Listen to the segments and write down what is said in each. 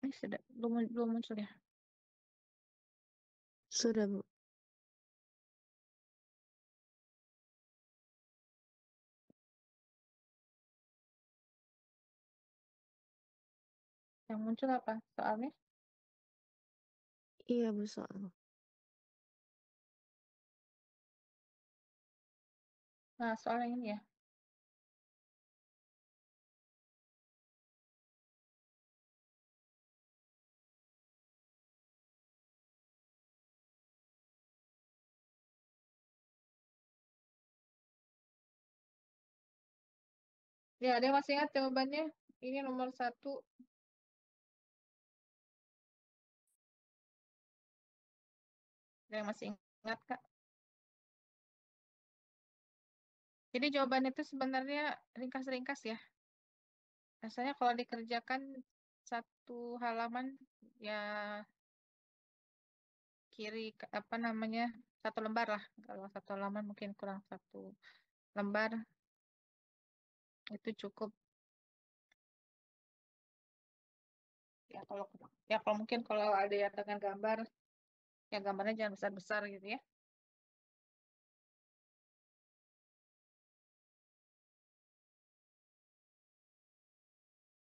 Sudah belum muncul ya. Sudah, Bu. Yang muncul apa soalnya? Iya, Bu, soal. Nah, soal yang ini ya. Ya, ada yang masih ingat jawabannya? Ini nomor 1. Ada yang masih ingat, Kak? Jadi jawaban itu sebenarnya ringkas-ringkas ya. Rasanya kalau dikerjakan satu halaman ya kiri apa namanya satu lembar lah. Kalau satu halaman mungkin kurang satu lembar itu cukup. Ya kalau mungkin kalau ada yang dengan gambar, ya gambarnya jangan besar-besar gitu ya.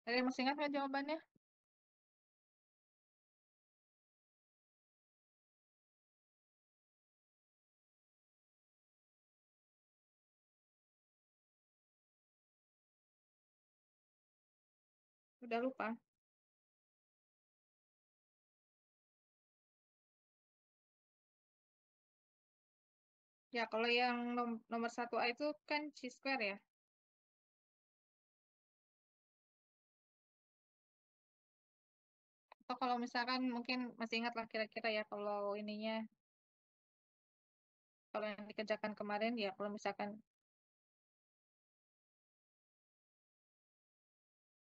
Ada yang masih ingat nggak jawabannya? Udah lupa. Ya kalau yang nomor 1A itu kan chi-square ya. Atau kalau misalkan mungkin masih ingat lah kira-kira ya kalau ininya, kalau yang dikerjakan kemarin ya kalau misalkan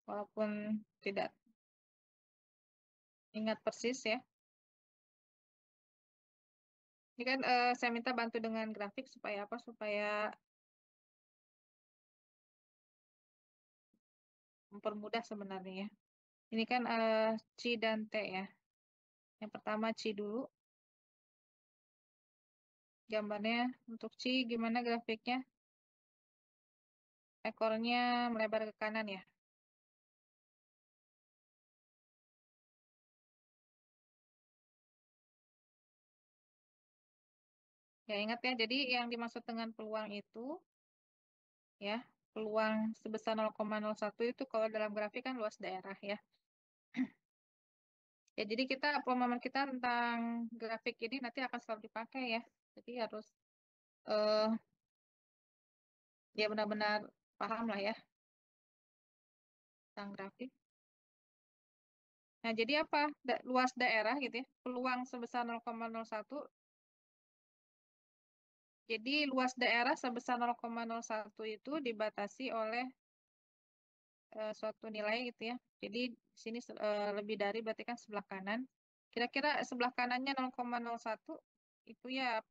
walaupun tidak ingat persis ya. Ini kan saya minta bantu dengan grafik supaya apa? Supaya mempermudah sebenarnya ya. Ini kan chi dan t ya. Yang pertama chi dulu. Gambarnya untuk chi gimana grafiknya? Ekornya melebar ke kanan ya. Ya ingat ya, jadi yang dimaksud dengan peluang itu ya, peluang sebesar 0,01 itu kalau dalam grafik kan luas daerah ya. Ya, jadi kita pemahaman kita tentang grafik ini nanti akan selalu dipakai ya. Jadi harus eh ya benar-benar paham lah ya tentang grafik. Nah, jadi apa? Luas daerah gitu ya. Peluang sebesar 0,01. Jadi luas daerah sebesar 0,01 itu dibatasi oleh suatu nilai gitu ya. Jadi di sini lebih dari berarti kan sebelah kanan. Kira-kira sebelah kanannya 0,01 itu ya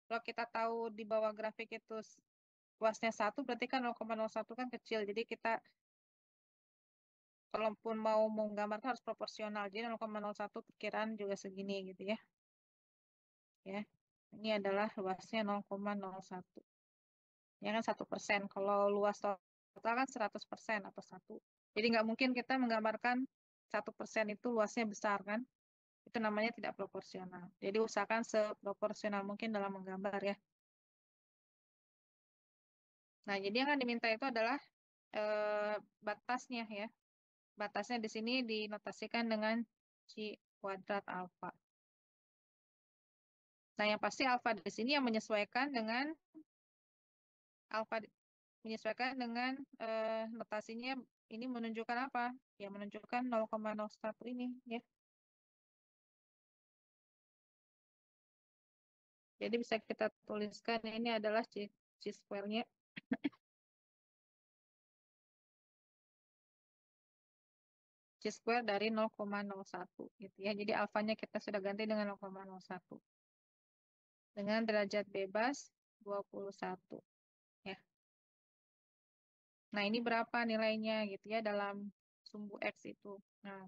kalau kita tahu di bawah grafik itu luasnya 1 berarti kan 0,01 kan kecil. Jadi kita kalaupun mau menggambarkan harus proporsional. Jadi 0,01 perkiraan juga segini gitu ya. Ya. Ini adalah luasnya 0,01. Ya kan 1%. Kalau luas total kan 100% atau 1. Jadi nggak mungkin kita menggambarkan 1% itu luasnya besar kan. Itu namanya tidak proporsional. Jadi usahakan seproporsional mungkin dalam menggambar ya. Nah, jadi yang akan diminta itu adalah eh, batasnya ya. Batasnya di sini dinotasikan dengan chi kuadrat alfa. Nah, yang pasti alfa di sini yang menyesuaikan dengan notasinya ini menunjukkan apa? Ya, menunjukkan 0,01 ini ya. Jadi bisa kita tuliskan ini adalah chi square-nya. Chi square dari 0,01 gitu ya. Jadi alfanya kita sudah ganti dengan 0,01. Dengan derajat bebas 21 ya. Nah, ini berapa nilainya gitu ya dalam sumbu X itu. Nah,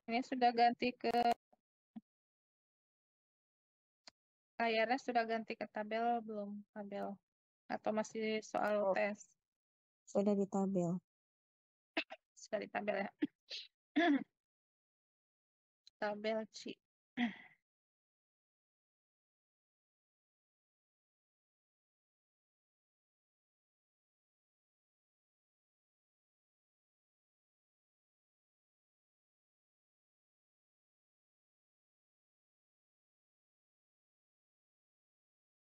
Ini sudah ganti ke layarnya, sudah ganti ke tabel belum? Tabel. Atau masih soal Oh, tes? sudah di tabel. Sudah di tabel ya. Tabel C.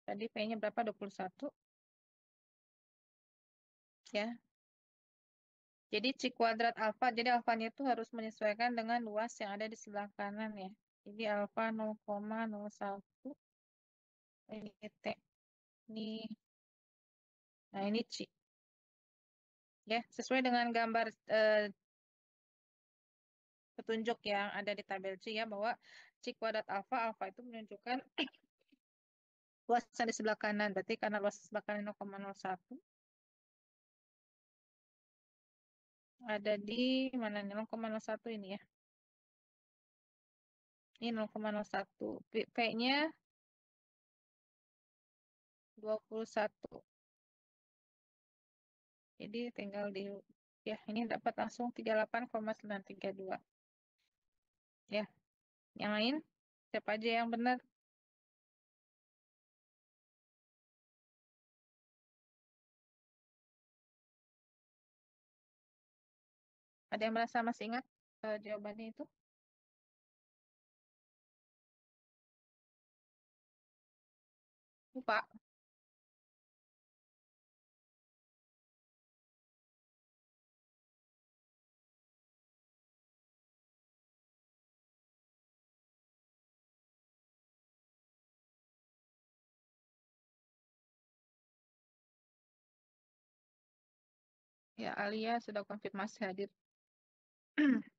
Tadi P-nya berapa? 21. Ya. Jadi C kuadrat alfa. Jadi alfanya itu harus menyesuaikan dengan luas yang ada di sebelah kanan ya. Jadi alfa 0,01. Ini T. Ini, nah ini C. Ya, sesuai dengan gambar petunjuk yang ada di tabel C ya, bahwa C kuadrat alfa, alfa itu menunjukkan luas yang di sebelah kanan. Berarti karena luas di sebelah kanan 0,01, ada di mana nih? 0,01 ini ya. Ini 0,01. P-nya 21. Jadi tinggal di, ya ini dapat langsung 38,932. Ya, yang lain siapa aja yang benar? Ada yang merasa masih ingat jawabannya itu? Lupa. Ya, Alia sudah konfirmasi hadir.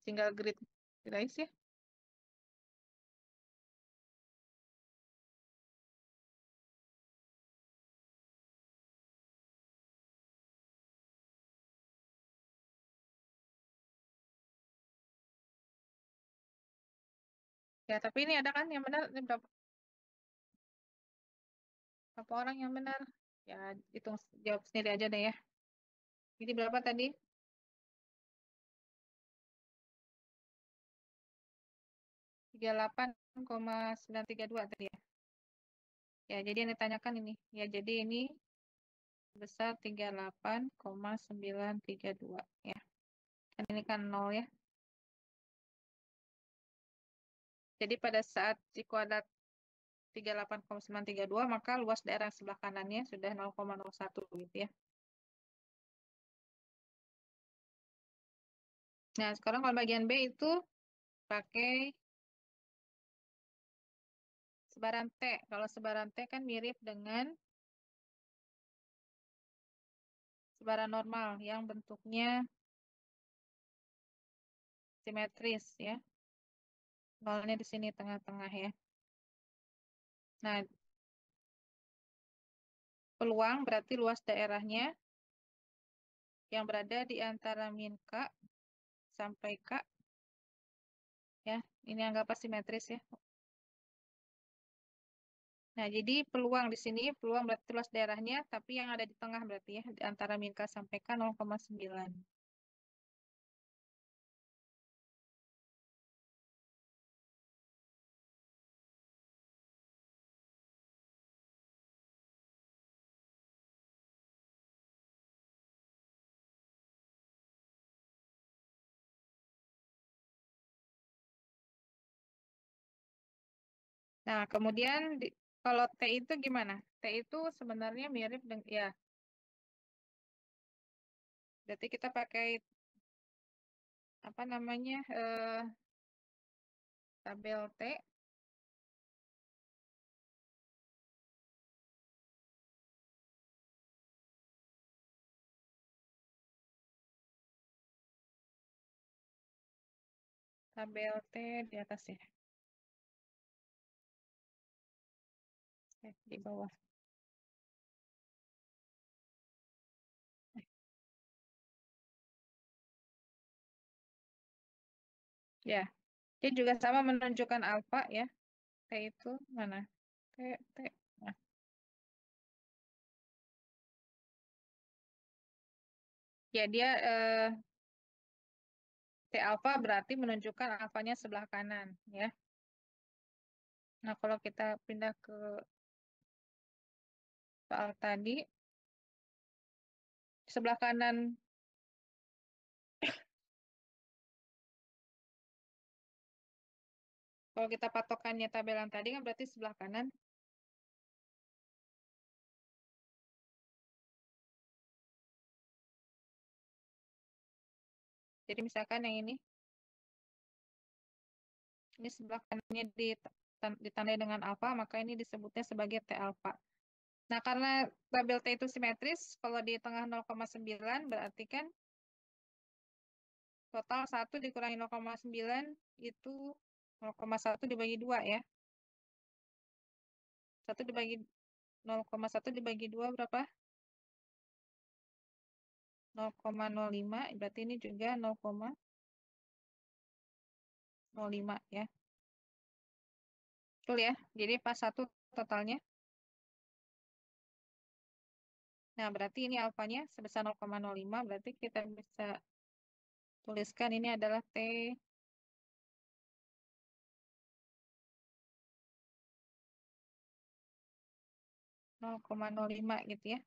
Tinggal grid guys ya. Ya, tapi ini ada kan yang benar? Ini berapa orang yang benar? Ya, hitung, jawab sendiri aja deh ya. Jadi berapa tadi? 38,932 tadi ya. Ya, jadi yang ditanyakan ini. Ya, jadi ini besar 38,932 ya. Kan ini kan 0 ya. Jadi pada saat si kuadrat 38,932, maka luas daerah sebelah kanannya sudah 0,01 gitu ya. Nah, sekarang kalau bagian B itu pakai sebaran T. Kalau sebaran T kan mirip dengan sebaran normal yang bentuknya simetris ya. Nolnya di sini tengah-tengah ya. Nah, peluang berarti luas daerahnya yang berada di antara min K sampai K ya. Ini anggaplah simetris ya. Nah, jadi peluang di sini, peluang berarti luas daerahnya, tapi yang ada di tengah berarti ya, di antara min K sampai K 0,9. Nah, kemudian kalau T itu gimana? T itu sebenarnya mirip dengan, ya, berarti kita pakai apa namanya, tabel T, tabel T di atas ya, di bawah. Ya, Dia juga sama menunjukkan alfa ya. T itu mana? T, T. Nah, ya dia T alfa berarti menunjukkan alfanya sebelah kanan ya. Nah, kalau kita pindah ke soal tadi, sebelah kanan, kalau kita patokannya tabel yang tadi kan berarti sebelah kanan. Jadi misalkan yang ini sebelah kanannya ditandai dengan alfa, maka ini disebutnya sebagai T alfa. Nah, karena tabel T itu simetris, kalau di tengah 0,9 berarti kan total 1 dikurangi 0,9 itu 0,1 dibagi 2 ya. 1 dibagi 0,1 dibagi 2 berapa? 0,05, berarti ini juga 0,05 ya. Betul ya, jadi pas 1 totalnya. Nah, berarti ini alfanya sebesar 0,05, berarti kita bisa tuliskan ini adalah T 0,05 gitu ya.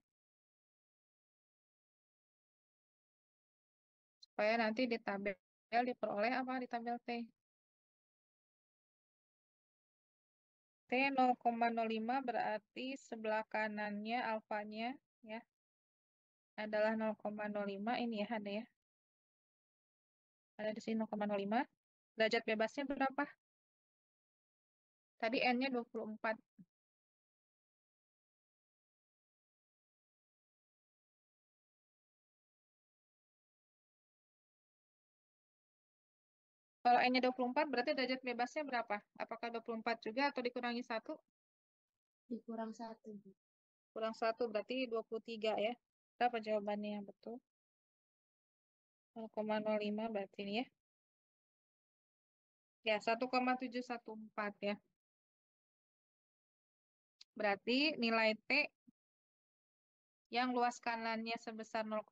Supaya nanti di tabel diperoleh apa di tabel T? T 0,05 berarti sebelah kanannya alfanya ya adalah 0,05 ini ya ada ya. Ada di sini 0,05. Derajat bebasnya berapa? Tadi N-nya 24. Kalau N-nya 24 berarti derajat bebasnya berapa? Apakah 24 juga atau dikurangi 1? Dikurang 1. Kurang 1 berarti 23 ya. Berapa jawabannya yang betul? 0,05 berarti ini ya. Ya, 1,714 ya. Berarti nilai T yang luas kanannya sebesar 0,05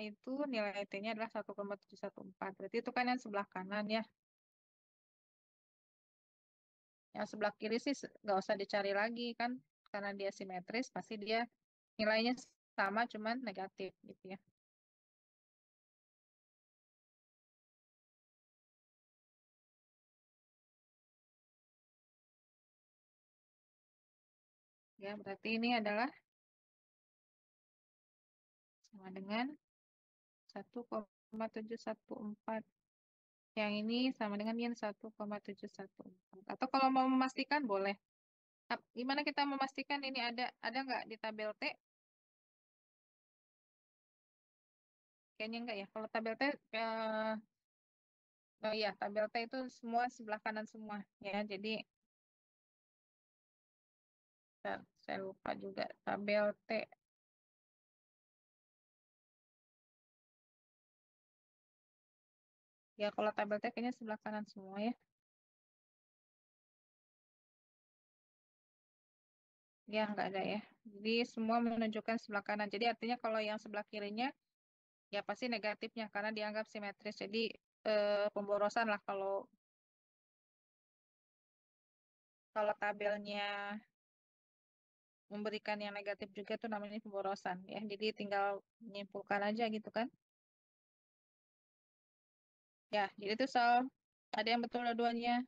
itu nilai T-nya adalah 1,714. Berarti itu kan yang sebelah kanan ya. Yang sebelah kiri sih nggak usah dicari lagi kan. Karena dia simetris, pasti dia nilainya sama, cuman negatif gitu ya. Ya, berarti ini adalah sama dengan 1,714. Yang ini sama dengan min 1,714. Atau kalau mau memastikan boleh. Gimana kita memastikan ini ada nggak di tabel T? Kayaknya enggak ya. Kalau tabel T, oh iya, tabel T itu semua sebelah kanan semua ya. Jadi saya lupa juga tabel T. Ya kalau tabel T kayaknya sebelah kanan semua ya. Ya nggak ada ya. Jadi semua menunjukkan sebelah kanan. Jadi artinya kalau yang sebelah kirinya ya pasti negatifnya karena dianggap simetris. Jadi pemborosan lah kalau tabelnya memberikan yang negatif juga itu namanya pemborosan ya. Jadi tinggal menyimpulkan aja gitu kan. Ya, jadi itu soal ada yang betul dua-duanya.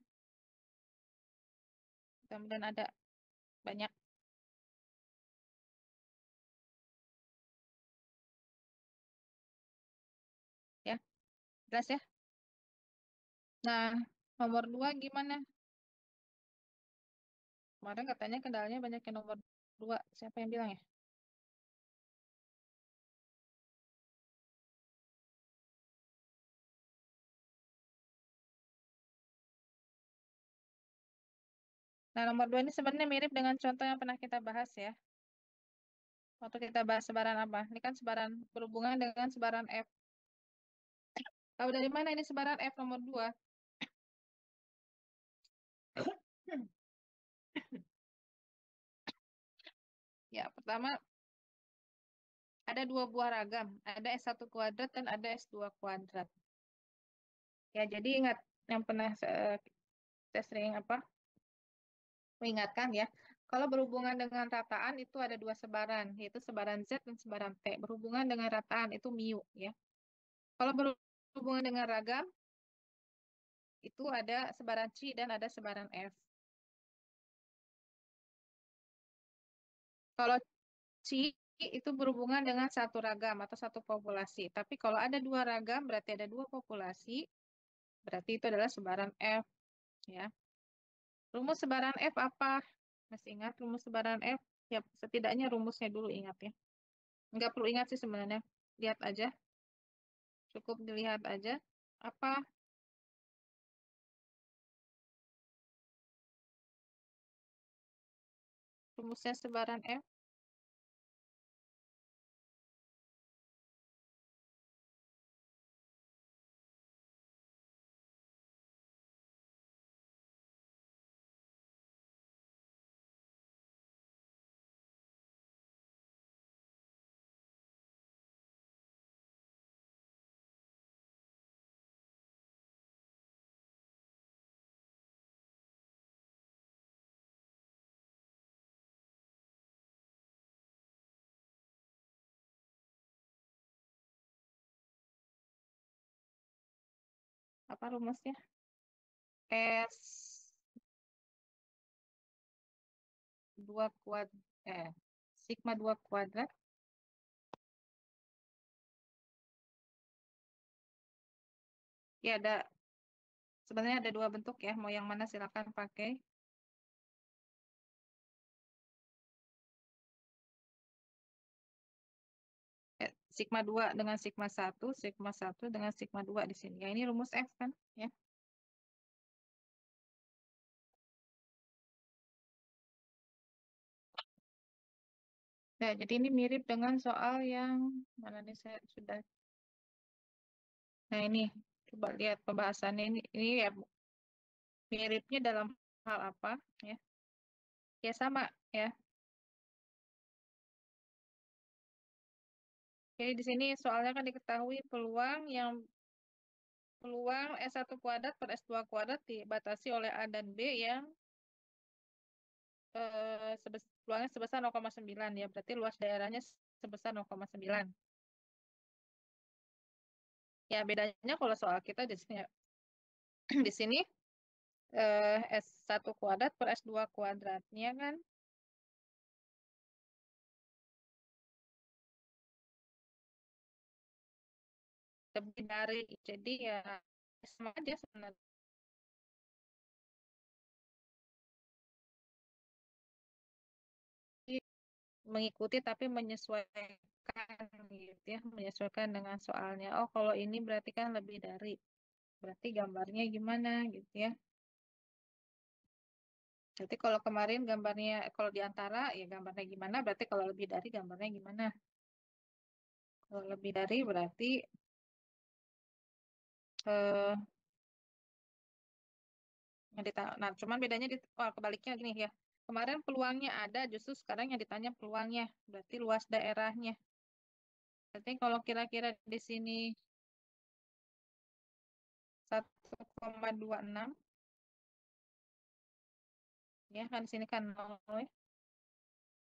Kemudian ada banyak ya. Jelas ya. Nah, nomor 2 gimana? Kemarin katanya kendalanya banyak yang nomor 2. Siapa yang bilang ya? Nah, nomor 2 ini sebenarnya mirip dengan contoh yang pernah kita bahas ya. Waktu kita bahas sebaran apa? Ini kan sebaran berhubungan dengan sebaran F. Tahu dari mana ini sebaran F nomor 2? Ya, pertama ada dua buah ragam, ada S1 kuadrat dan ada S2 kuadrat. Ya, jadi ingat yang pernah saya sering mengingatkan ya, kalau berhubungan dengan rataan itu ada dua sebaran, yaitu sebaran Z dan sebaran T. Berhubungan dengan rataan itu mu ya. Kalau berhubungan dengan ragam itu ada sebaran C dan ada sebaran F. Kalau C itu berhubungan dengan satu ragam atau satu populasi. Tapi kalau ada dua ragam berarti ada dua populasi, berarti itu adalah sebaran F ya. Rumus sebaran F apa? Masih ingat rumus sebaran F? Ya, setidaknya rumusnya dulu ingat ya. Nggak perlu ingat sih sebenarnya. Lihat aja. Cukup dilihat aja. Apa rumusnya sebaran F? Apa rumusnya? S 2 kuadrat. Sigma 2 kuadrat. Ya, sebenarnya ada dua bentuk ya. Mau yang mana silakan pakai. Sigma 2 dengan sigma 1, sigma 1 dengan sigma 2 di sini. Ya, ini rumus F kan? Ya. Nah, jadi ini mirip dengan soal yang mana nih saya sudah. Nah, ini coba lihat pembahasannya ini ya miripnya dalam hal apa ya? Ya sama ya. Jadi di sini soalnya kan diketahui peluang S1 kuadrat per S2 kuadrat dibatasi oleh A dan B yang peluangnya sebesar 0,9 ya. Berarti luas daerahnya sebesar 0,9. Ya, bedanya kalau soal kita di sini di sini S1 kuadrat per S2 kuadratnya kan lebih dari, jadi ya sama aja sebenarnya. Mengikuti tapi menyesuaikan gitu ya, menyesuaikan dengan soalnya. Oh, kalau ini berarti kan lebih dari, berarti gambarnya gimana gitu ya. Jadi kalau kemarin gambarnya, kalau di antara ya gambarnya gimana, berarti kalau lebih dari gambarnya gimana. Kalau lebih dari berarti eh, nah cuman bedanya kebaliknya gini ya. Kemarin peluangnya ada, justru sekarang yang ditanya peluangnya, berarti luas daerahnya. Berarti kalau kira-kira di sini 1,26 ya kan di sini kan 0 ya.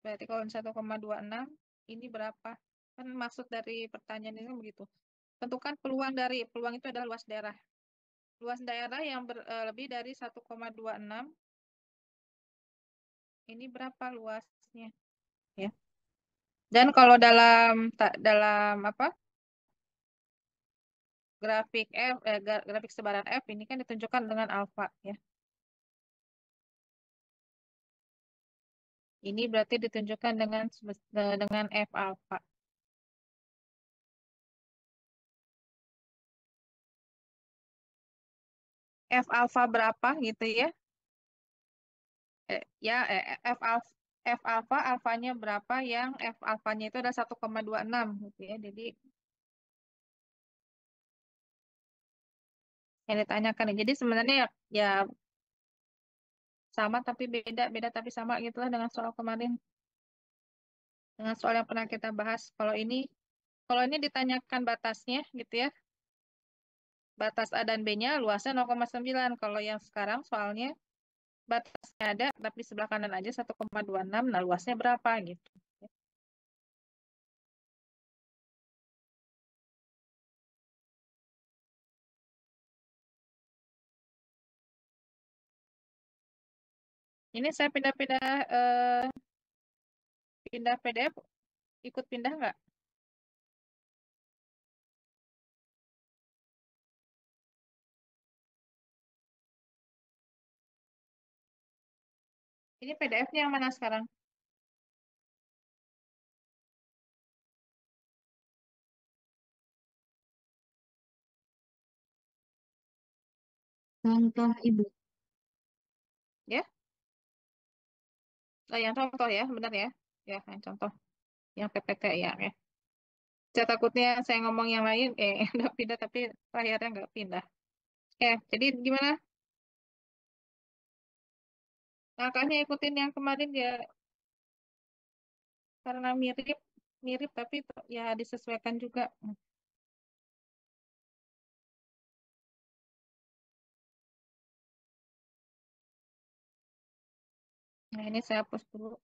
Berarti kalau 1,26 ini berapa? Kan maksud dari pertanyaan ini kan begitu. Tentukan peluang itu adalah luas daerah. Luas daerah yang lebih dari 1,26 ini berapa luasnya? Ya. Dan kalau dalam apa? Grafik sebaran F ini kan ditunjukkan dengan alfa ya. Ini berarti ditunjukkan dengan F alfa. F alfa berapa gitu ya? F alfa alfanya berapa yang F alfanya itu ada 1,26 gitu ya. Jadi yang ditanyakan. Jadi sebenarnya ya Sama tapi beda, beda tapi sama gitulah dengan soal kemarin. Dengan soal yang pernah kita bahas. Kalau ini ditanyakan batasnya gitu ya. Batas A dan B-nya luasnya 0,9. Kalau yang sekarang soalnya batasnya ada tapi sebelah kanan aja 1,26. Nah, luasnya berapa gitu. Ini saya pindah-pindah pindah PDF, ikut pindah nggak? Ini PDF-nya yang mana sekarang? Contoh Ibu. Ya, yang contoh ya, benar ya. Ya, yang contoh, yang PPT ya. Ya. Saya takutnya saya ngomong yang lain, nggak pindah tapi layarnya nggak pindah. Jadi gimana? Langkahnya ikutin yang kemarin ya, karena mirip, mirip tapi ya disesuaikan juga. Nah, ini saya hapus dulu.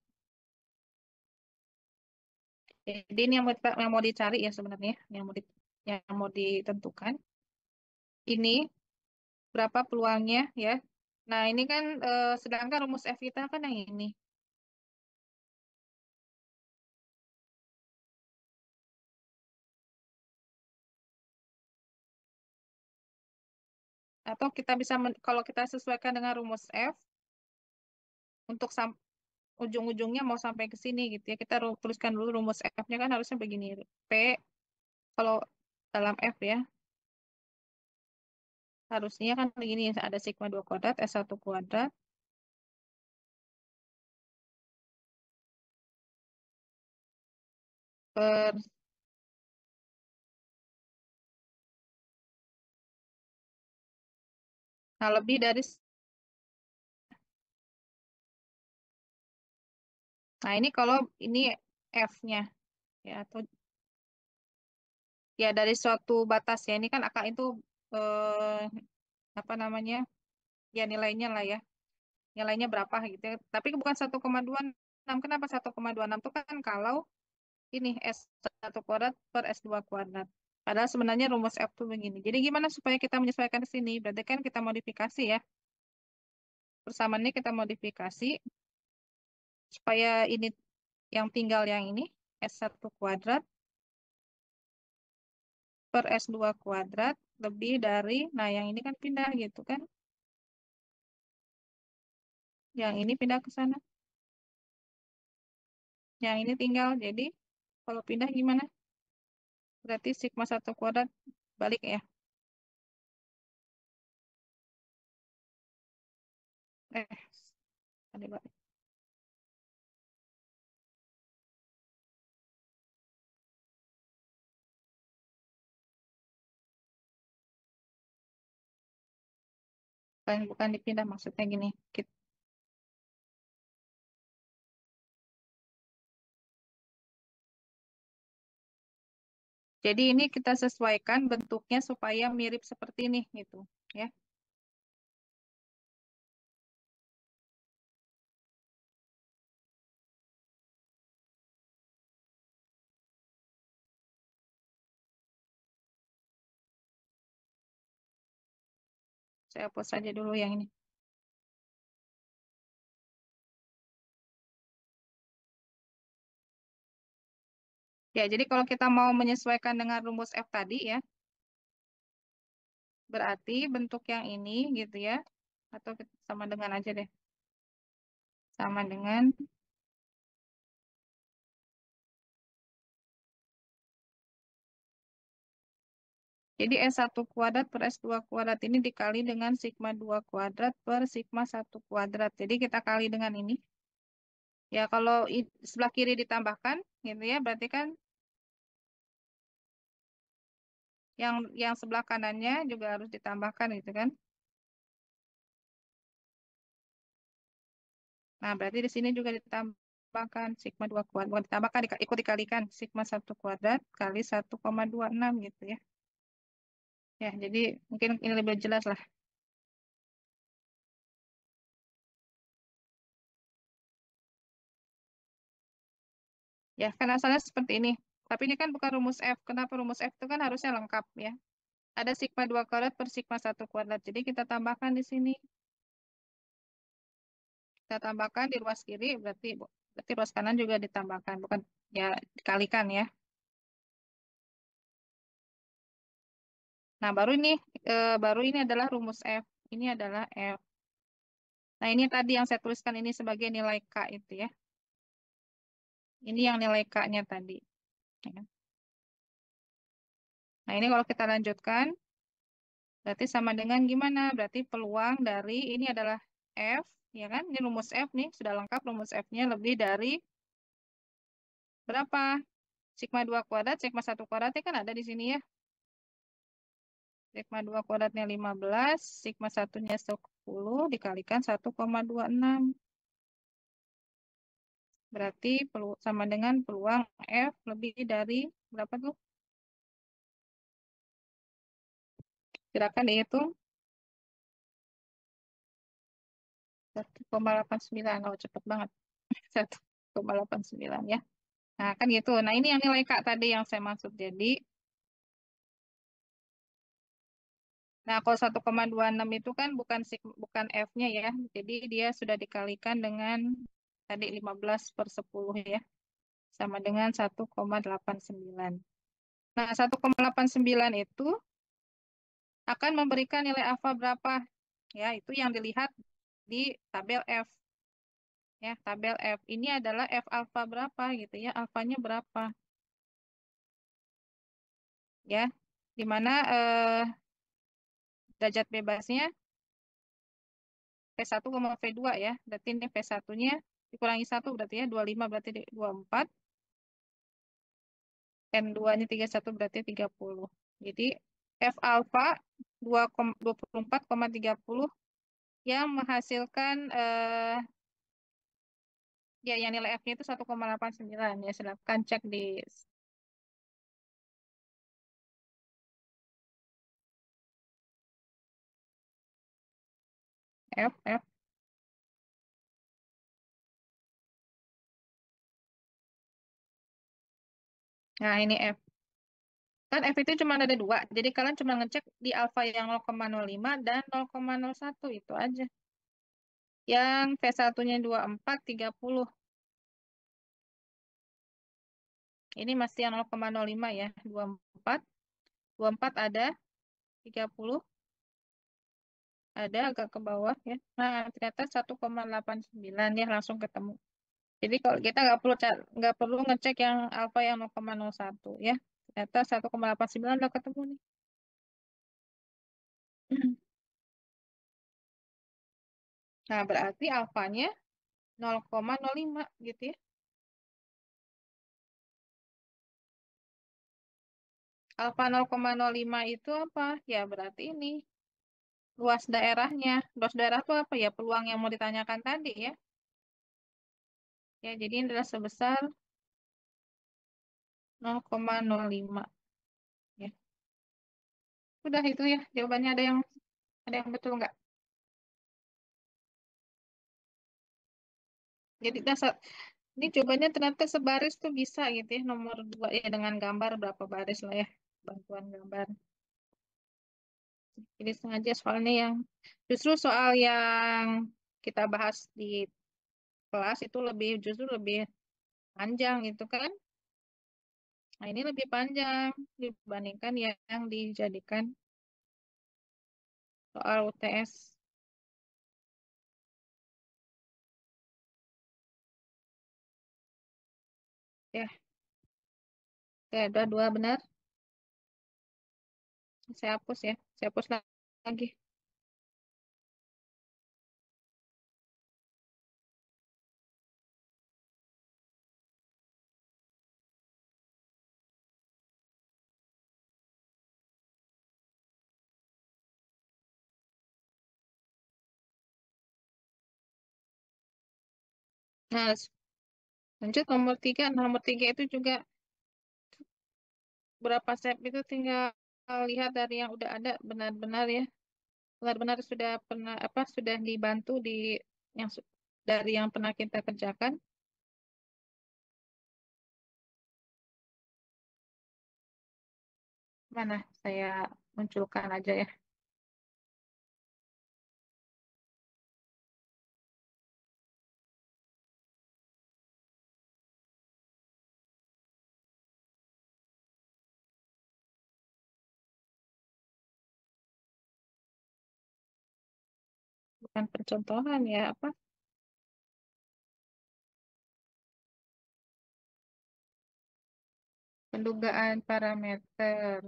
Jadi ini yang mau dicari ya sebenarnya, yang mau ditentukan. Ini berapa peluangnya ya? Nah, ini kan sedangkan rumus F kita kan yang ini. Atau kita bisa kalau kita sesuaikan dengan rumus F untuk ujung-ujungnya mau sampai ke sini gitu ya. Kita tuliskan dulu rumus F-nya kan harusnya begini. P kalau dalam F ya, harusnya kan begini, ada sigma 2 kuadrat S1 kuadrat per, nah lebih dari, nah ini kalau ini F-nya ya, atau ya dari suatu batas ya, ini kan akak itu eh, apa namanya, ya nilainya lah ya, nilainya berapa gitu ya. Tapi bukan 1,26. Kenapa 1,26 itu kan kalau ini S1 kuadrat per S2 kuadrat. Padahal sebenarnya rumus F itu begini. Jadi gimana supaya kita menyesuaikan di sini? Berarti kan kita modifikasi ya. Persamaan ini kita modifikasi supaya ini yang tinggal yang ini S1 kuadrat per S2 kuadrat lebih dari, nah yang ini kan pindah gitu kan. Yang ini pindah ke sana. Yang ini tinggal. Jadi kalau pindah gimana? Berarti sigma 1 kuadrat balik ya. Eh, tadi balik. Bukan dipindah, maksudnya gini. Jadi ini kita sesuaikan bentuknya supaya mirip seperti ini gitu ya. Saya hapus saja dulu yang ini. Ya, jadi kalau kita mau menyesuaikan dengan rumus F tadi ya, berarti bentuk yang ini gitu ya, atau sama dengan aja deh, sama dengan, jadi S1 kuadrat per S2 kuadrat ini dikali dengan sigma 2 kuadrat per sigma 1 kuadrat. Jadi kita kali dengan ini. Ya, kalau sebelah kiri ditambahkan gitu ya, berarti kan yang sebelah kanannya juga harus ditambahkan gitu kan. Nah, berarti di sini juga ditambahkan sigma 2 kuadrat. Bukan ditambahkan, ikut dikalikan. Sigma 1 kuadrat kali 1,26 gitu ya. Ya, jadi mungkin ini lebih jelas lah. Ya, kan asalnya seperti ini. Tapi ini kan bukan rumus F. Kenapa rumus F itu kan harusnya lengkap ya. Ada sigma 2 kuadrat per sigma 1 kuadrat. Jadi kita tambahkan di sini. Kita tambahkan di ruas kiri, berarti ruas kanan juga ditambahkan. Bukan ya dikalikan ya. Nah, baru ini adalah rumus F. Ini adalah F. Nah, ini tadi yang saya tuliskan ini sebagai nilai K itu ya. Ini yang nilai K-nya tadi. Ya. Nah, ini kalau kita lanjutkan, berarti sama dengan gimana? Berarti peluang dari ini adalah F, ya kan? Ini rumus F nih, sudah lengkap rumus F-nya lebih dari berapa? Sigma 2 kuadrat, sigma 1 kuadratnya kan ada di sini ya. Sigma 2 kuadratnya 15, sigma 1-nya 10 dikalikan 1,26. Berarti sama dengan peluang F lebih dari berapa tuh? Silakan dihitung. 1,89. Oh, cepet banget. 1,89 ya. Nah, kan gitu. Nah, ini yang nilai Kak tadi yang saya maksud. Jadi, nah kalau 1,26 itu kan bukan F-nya ya. Jadi, dia sudah dikalikan dengan tadi 15 per 10 ya. Sama dengan 1,89. Nah, 1,89 itu akan memberikan nilai alfa berapa? Ya, itu yang dilihat di tabel F. Ya, tabel F. Ini adalah F alfa berapa gitu ya. Alfanya berapa? Ya, di mana derajat bebasnya P1, V2 ya. Berarti ini P1-nya dikurangi 1 berarti ya. 25 berarti 24. N2-nya 31 berarti 30. Jadi F alfa 24,30 yang menghasilkan ya yang nilai F-nya itu 1,89 ya. Silakan cek di F. Nah, ini F. Kan F itu cuma ada dua. Jadi kalian cuma ngecek di alfa yang 0,05 dan 0,01 itu aja. Yang V1-nya 24, 30. Ini masih yang 0,05 ya. 24. 24 ada, 30 ada agak ke bawah ya. Nah, ternyata 1,89 ya langsung ketemu. Jadi kalau kita nggak perlu ngecek yang alfa yang 0,01 ya. Ternyata 1,89 udah ketemu nih. Nah, berarti alfanya 0,05 gitu ya. Alfa 0,05 itu apa? Ya berarti ini luas daerahnya. Luas daerah itu apa ya? Peluang yang mau ditanyakan tadi ya. Ya, jadi ini adalah sebesar 0,05 ya. Udah itu ya jawabannya ada yang betul nggak? Jadi dasar ini jawabannya ternyata sebaris tuh bisa gitu ya. Nomor 2 ya dengan gambar berapa baris lah ya. Bantuan gambar. Jadi sengaja soalnya justru soal yang kita bahas di kelas itu justru lebih panjang itu kan. Nah, ini lebih panjang dibandingkan yang dijadikan soal UTS. Ya, oke, ada dua benar. Saya hapus ya. Saya hapus lagi. Nah, lanjut nomor tiga. Nomor tiga itu juga berapa step itu tinggal lihat dari yang udah ada benar-benar ya. Benar-benar sudah pernah apa sudah dibantu di yang dari yang pernah kita kerjakan. Mana saya munculkan aja ya. Bukan percontohan ya, apa pendugaan parameter.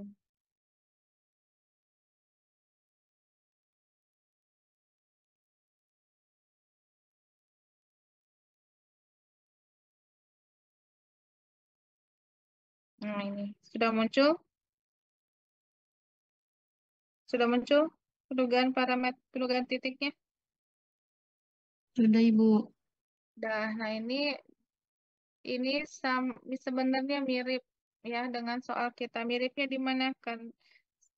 Nah, ini sudah muncul pendugaan parameter, pendugaan titiknya. Sudah, Ibu. Nah ini sebenarnya mirip ya dengan soal kita. Miripnya di mana kan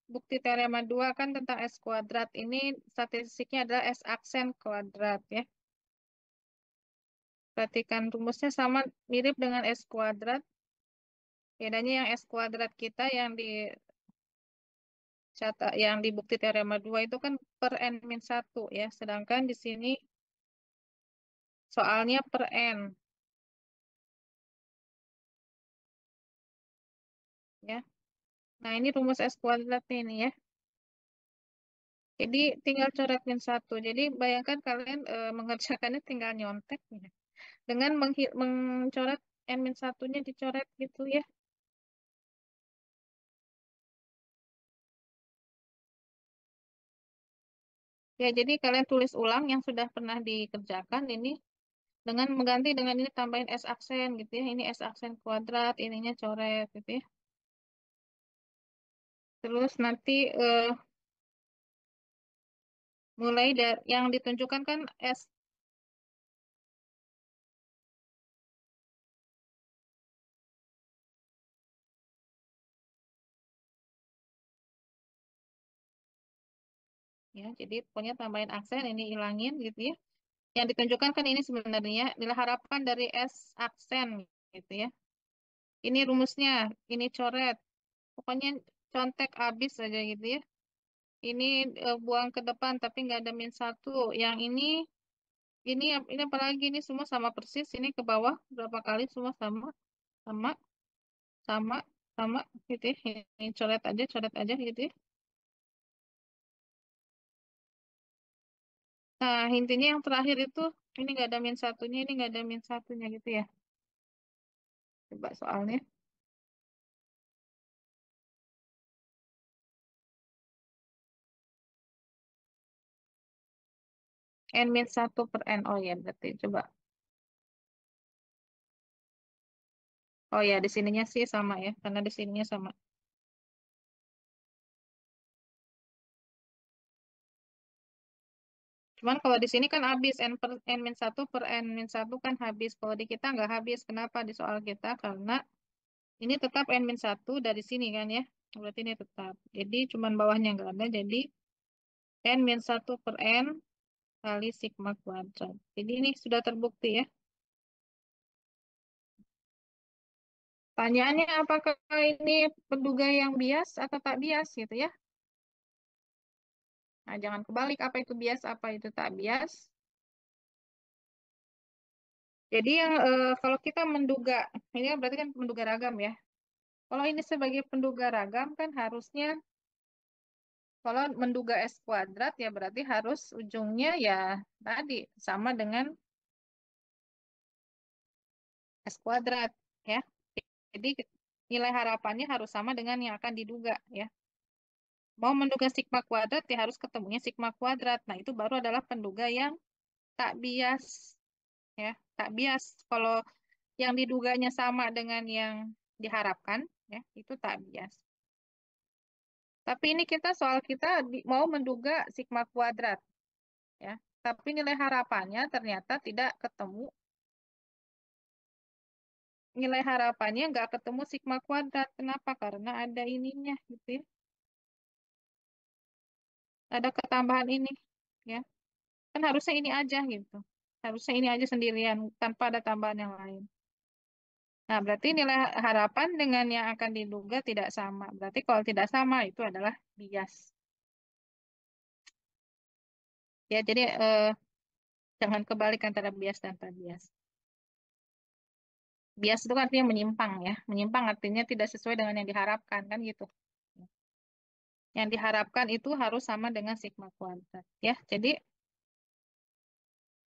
bukti teorema 2 kan tentang S kuadrat. Ini statistiknya adalah S aksen kuadrat ya. Perhatikan rumusnya sama mirip dengan S kuadrat. Bedanya yang S kuadrat kita yang di bukti teorema 2 itu kan per n-1 ya. Sedangkan di sini soalnya per n ya. Nah, ini rumus S kuadrat ini ya. Jadi tinggal coret min 1. Jadi bayangkan kalian mengerjakannya tinggal nyontek ya. Dengan mencoret n-1-nya dicoret gitu ya. Ya, jadi kalian tulis ulang yang sudah pernah dikerjakan ini dengan mengganti dengan ini tambahin S aksen gitu ya. Ini S aksen kuadrat, ininya coret gitu ya. Terus nanti mulai dari yang ditunjukkan kan S ya. Jadi pokoknya tambahin aksen ini ilangin gitu ya. Yang ditunjukkan kan ini sebenarnya adalah harapan dari S aksen gitu ya. Ini rumusnya, ini coret. Pokoknya contek habis aja gitu ya. Ini buang ke depan tapi nggak ada min 1. Yang ini apalagi ini semua sama persis. Ini ke bawah berapa kali semua sama, sama, sama, sama gitu ya. Ini coret aja gitu ya. Nah, intinya yang terakhir itu ini nggak ada min 1-nya, ini nggak ada min 1-nya gitu ya. Coba soalnya. N-1 per N. Oh ya, berarti coba. Oh ya, di sininya sih sama ya, karena di sininya sama. Cuman kalau di sini kan habis N-1 per N-1 kan habis. Kalau di kita nggak habis. Kenapa di soal kita? Karena ini tetap N-1 dari sini kan ya. Berarti ini tetap. Jadi cuman bawahnya nggak ada. Jadi N-1 per N kali sigma kuadrat. Jadi ini sudah terbukti ya. Tanyaannya apakah ini penduga yang bias atau tak bias gitu ya. Nah, jangan kebalik apa itu bias, apa itu tak bias. Jadi yang kalau kita menduga, ini kan berarti kan menduga ragam ya. Kalau ini sebagai penduga ragam kan harusnya kalau menduga S kuadrat ya berarti harus ujungnya ya tadi sama dengan S kuadrat ya. Jadi nilai harapannya harus sama dengan yang akan diduga ya. Mau menduga sigma kuadrat ya harus ketemunya sigma kuadrat. Nah, itu baru adalah penduga yang tak bias ya. Tak bias. Kalau yang diduganya sama dengan yang diharapkan ya, itu tak bias. Tapi ini soal kita mau menduga sigma kuadrat ya. Tapi nilai harapannya ternyata tidak ketemu nilai harapannya nggak ketemu sigma kuadrat. Kenapa? Karena ada ininya gitu ya. Ada ketambahan ini ya. Kan harusnya ini aja gitu. Harusnya ini aja sendirian tanpa ada tambahan yang lain. Nah, berarti nilai harapan dengan yang akan diduga tidak sama. Berarti kalau tidak sama itu adalah bias. Ya, jadi jangan kebalik antara bias dan tak bias. Bias itu kan artinya menyimpang ya. Menyimpang artinya tidak sesuai dengan yang diharapkan kan gitu. Yang diharapkan itu harus sama dengan sigma kuadrat ya. Jadi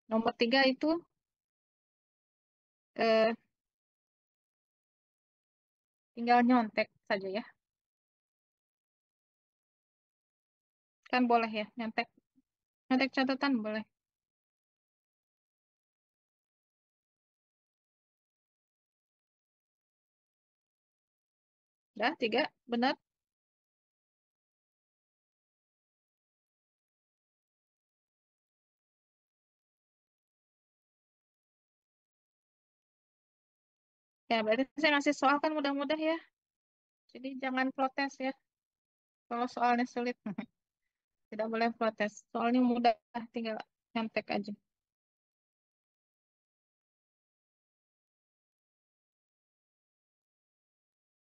nomor 3 itu eh, tinggal nyontek saja ya. Kan boleh ya nyontek. Nyontek catatan boleh. Dah, 3 benar. Ya, berarti saya ngasih soal kan mudah-mudah ya. Jadi jangan protes ya. Kalau soalnya sulit, tidak boleh protes. Soalnya mudah, tinggal nyontek aja.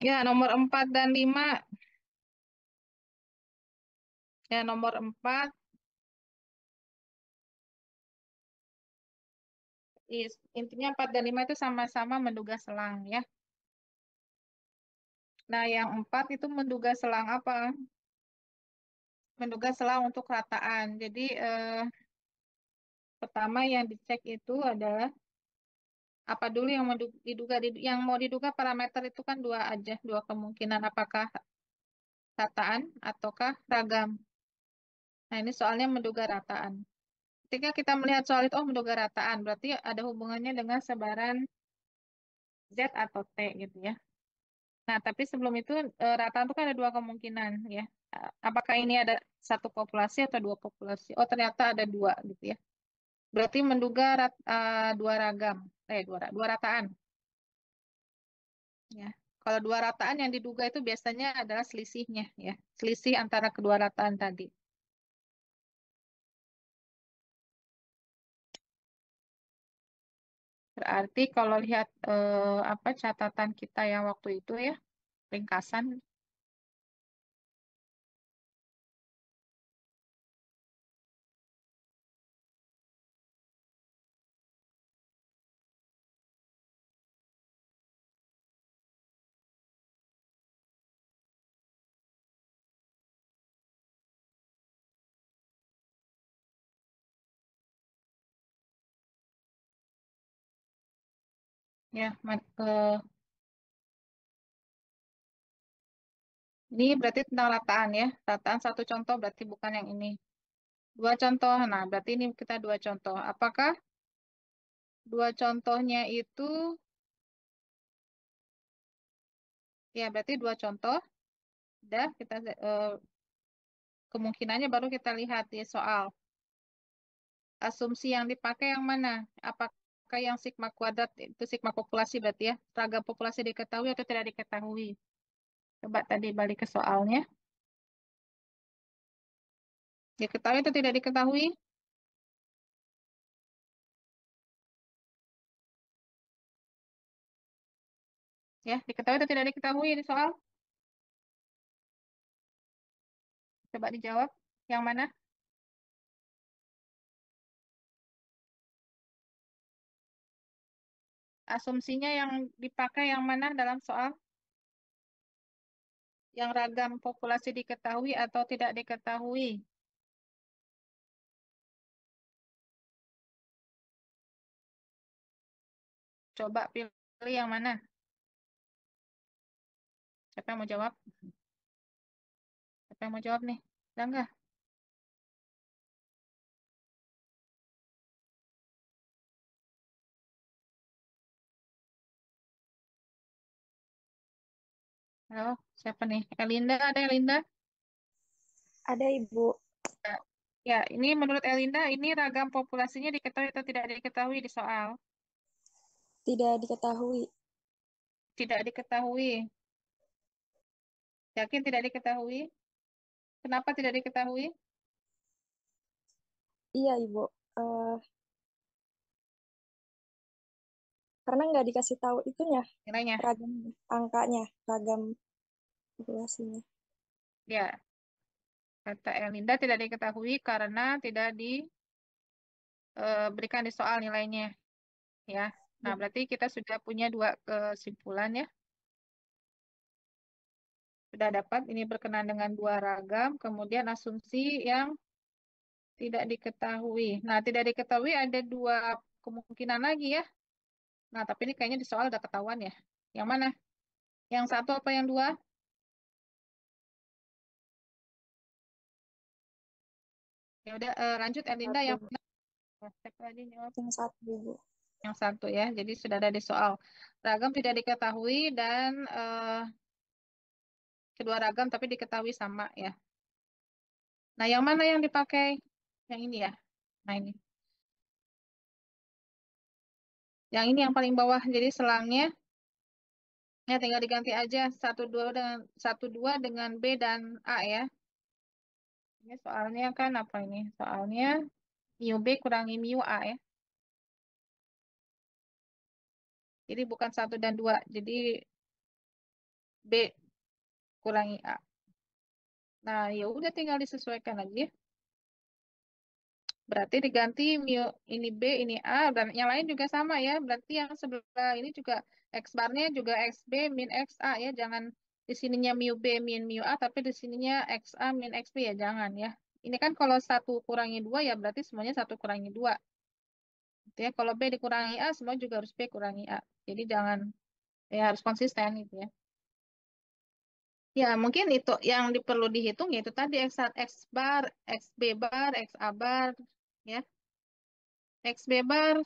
Ya, nomor 4 dan 5. Ya, nomor 4, intinya 4 dan 5 itu sama-sama menduga selang ya. Nah, yang 4 itu menduga selang apa? Menduga selang untuk rataan. Jadi, pertama yang dicek itu adalah apa dulu yang mau diduga, yang mau diduga parameter itu kan dua aja, dua kemungkinan apakah rataan ataukah ragam. Nah, ini soalnya menduga rataan. Ketika kita melihat soal itu, oh menduga rataan, berarti ada hubungannya dengan sebaran Z atau T gitu ya. Nah, tapi sebelum itu rataan itu kan ada dua kemungkinan ya. Apakah ini ada satu populasi atau dua populasi? Oh, ternyata ada dua gitu ya. Berarti menduga dua ragam, dua rataan ya. Kalau dua rataan yang diduga itu biasanya adalah selisihnya ya, selisih antara kedua rataan tadi. Berarti kalau lihat apa catatan kita yang waktu itu ya, ringkasan ya, ini berarti tentang rataan ya. Rataan satu contoh berarti bukan yang ini. Dua contoh, nah berarti ini kita dua contoh. Apakah dua contohnya itu, ya berarti dua contoh. Udah, kita kemungkinannya baru kita lihat di soal. Asumsi yang dipakai yang mana? Apakah yang sigma kuadrat itu sigma populasi berarti ya? Ragam populasi diketahui atau tidak diketahui? Coba tadi balik ke soalnya. Diketahui atau tidak diketahui? Ya, diketahui atau tidak diketahui di soal? Coba dijawab. Yang mana? Asumsinya yang dipakai yang mana dalam soal? Yang ragam populasi diketahui atau tidak diketahui? Coba pilih yang mana? Siapa yang mau jawab? Siapa yang mau jawab nih? Udah enggak? Halo, siapa nih? Elinda, ada Elinda? Ada Ibu, Ya, ini menurut Elinda, ini ragam populasinya diketahui atau tidak diketahui di soal? tidak diketahui. Tidak diketahui. Yakin tidak diketahui? Kenapa tidak diketahui? Iya, Ibu. Eh, karena nggak dikasih tahu itunya, Nilainya. ragam angkanya, ragam populasinya. Ya, kata Elinda tidak diketahui karena tidak diberikan di soal nilainya. Ya. Nah, berarti kita sudah punya dua kesimpulan ya. Sudah dapat ini berkenaan dengan dua ragam, kemudian asumsi yang tidak diketahui. Nah, tidak diketahui ada dua kemungkinan lagi ya. Nah, tapi ini kayaknya di soal udah ketahuan ya. Yang mana? Yang satu apa yang dua? Ya udah lanjut Elinda yang Satu. mana? Siapa tadi jawab? Yang satu, Ibu. Yang satu ya. Jadi sudah ada di soal. Ragam tidak diketahui dan kedua ragam tapi diketahui sama ya. Nah, yang mana yang dipakai? Yang ini ya. Nah, ini. Yang ini yang paling bawah. Jadi selangnya ya tinggal diganti aja satu dua dengan B dan A ya. Ini soalnya kan apa ini? Soalnya mu B kurangi mu A ya. Jadi bukan satu dan dua. Jadi B kurangi A. Nah, ya udah tinggal disesuaikan aja. Berarti diganti mu ini B, ini A, dan yang lain juga sama ya. Berarti yang sebelah ini juga X barnya juga XB min XA ya. Jangan di sininya mu B min mu A, tapi di sininya XA min XB ya. Jangan ya. Ini kan kalau satu kurangi dua ya berarti semuanya satu kurangi dua. Gitu ya. Kalau B dikurangi A, semua juga harus B kurangi A. Jadi jangan ya harus konsisten gitu ya. Ya, mungkin itu yang perlu dihitung yaitu tadi X bar, XB bar, XA bar, ya. XB bar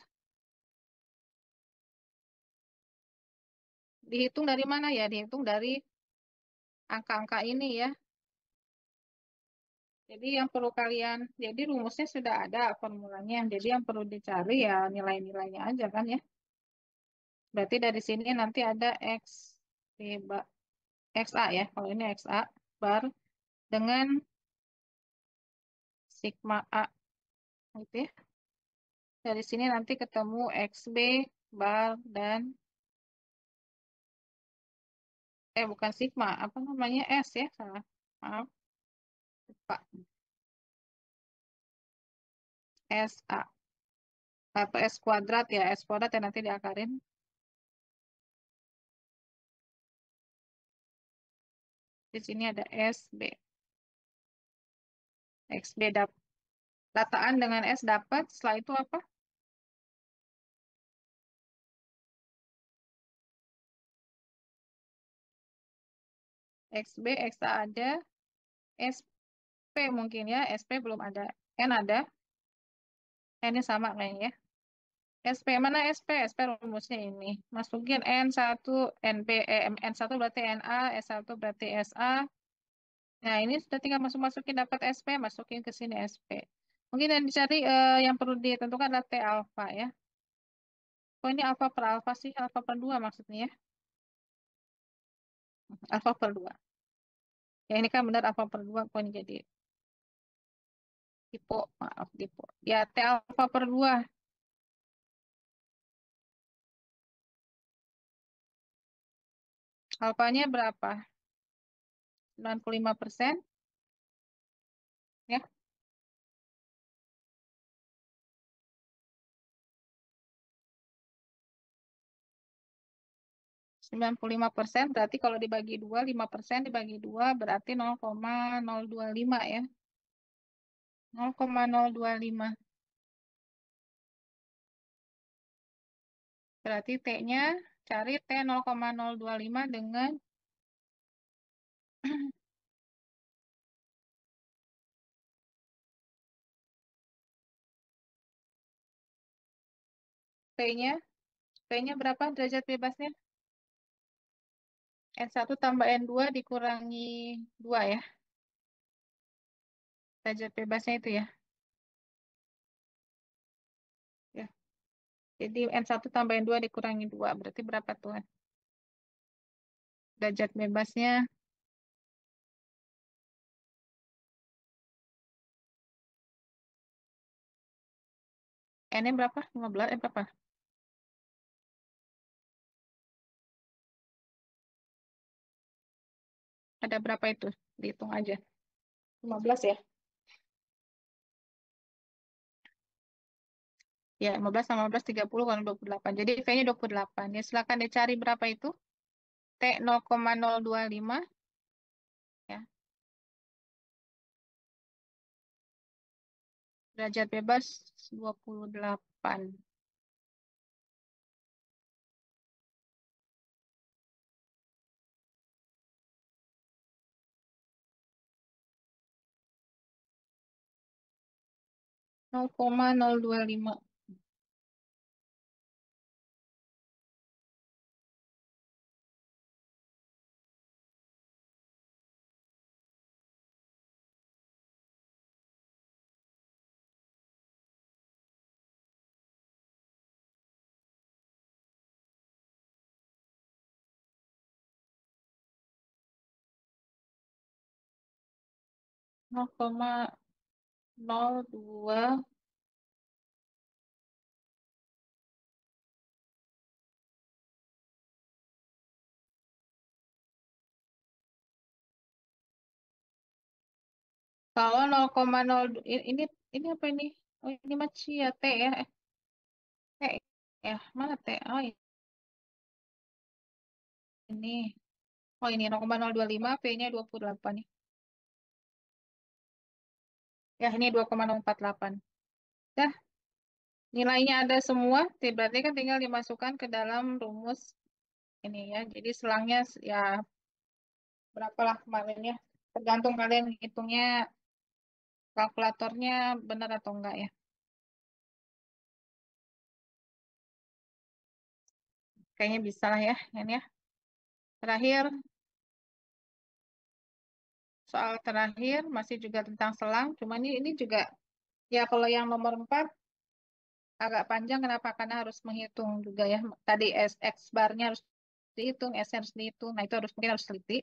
dihitung dari mana ya? Dihitung dari angka-angka ini ya. Jadi yang perlu kalian, jadi rumusnya sudah ada formulanya. Jadi yang perlu dicari ya nilai-nilainya aja kan ya. Berarti dari sini nanti ada X, B, XA ya. Kalau ini XA bar dengan sigma A gitu ya. Dari sini nanti ketemu XB bar dan bukan sigma, apa namanya S ya, salah. Maaf, lupa. SA atau S kuadrat ya, S kuadrat yang nanti diakarin. Di sini ada SB. XB dataan dengan S dapat, setelah itu apa? XB, XA ada, SP mungkin ya, SP belum ada. N ada, N ini sama kayaknya ya. SP mana SP? SP rumusnya ini. Masukin N1, NB, N1 berarti NA, S1 berarti SA. Nah, ini sudah tinggal masukin dapat SP, masukin ke sini SP. Mungkin yang dicari yang perlu ditentukan adalah T alfa ya. Oh, ini alfa per alfa sih, alfa per 2 maksudnya ya. Alfa per 2. Ya, ini kan benar alfa per 2, kok ini jadi tipe, maaf, tipe. Ya, T alfa per 2. Alfanya berapa? 95%. Ya, 95%. Berarti kalau dibagi 2, 5% dibagi 2 berarti 0,025 ya. 0,025. Berarti T-nya cari T 0,025 dengan P-nya. P-nya berapa derajat bebasnya? N1 tambah N2 dikurangi 2 ya. Derajat bebasnya itu ya. Ya. Jadi N1 tambah N2 dikurangi 2. Berarti berapa tuh? Derajat bebasnya N-nya berapa? 15, berapa? Ada berapa itu? Dihitung aja. 15 ya? Ya, 15 sama 15, 30, kalau 28. Jadi V-nya 28. Ya, silakan dicari berapa itu. T 0,025. Ya, derajat bebas 28. 0,025. 0,02. Kalau 0,0, ini apa ini? Oh, ini mah ya, T ya. T ya, mana T? Oh, ini. Oh, ini 0,025, V-nya 28 nih. Ya, ini 2,048. Dah, nilainya ada semua, berarti kan tinggal dimasukkan ke dalam rumus ini ya. Jadi selangnya ya berapalah kemarin ya. Tergantung kalian hitungnya kalkulatornya benar atau enggak ya. Kayaknya bisa lah ya, ini ya. Terakhir, soal terakhir masih juga tentang selang. Cuman ini juga ya kalau yang nomor 4 agak panjang. Kenapa? Karena harus menghitung juga ya. Tadi X barnya harus dihitung, S harus dihitung. Nah itu harus mungkin harus teliti.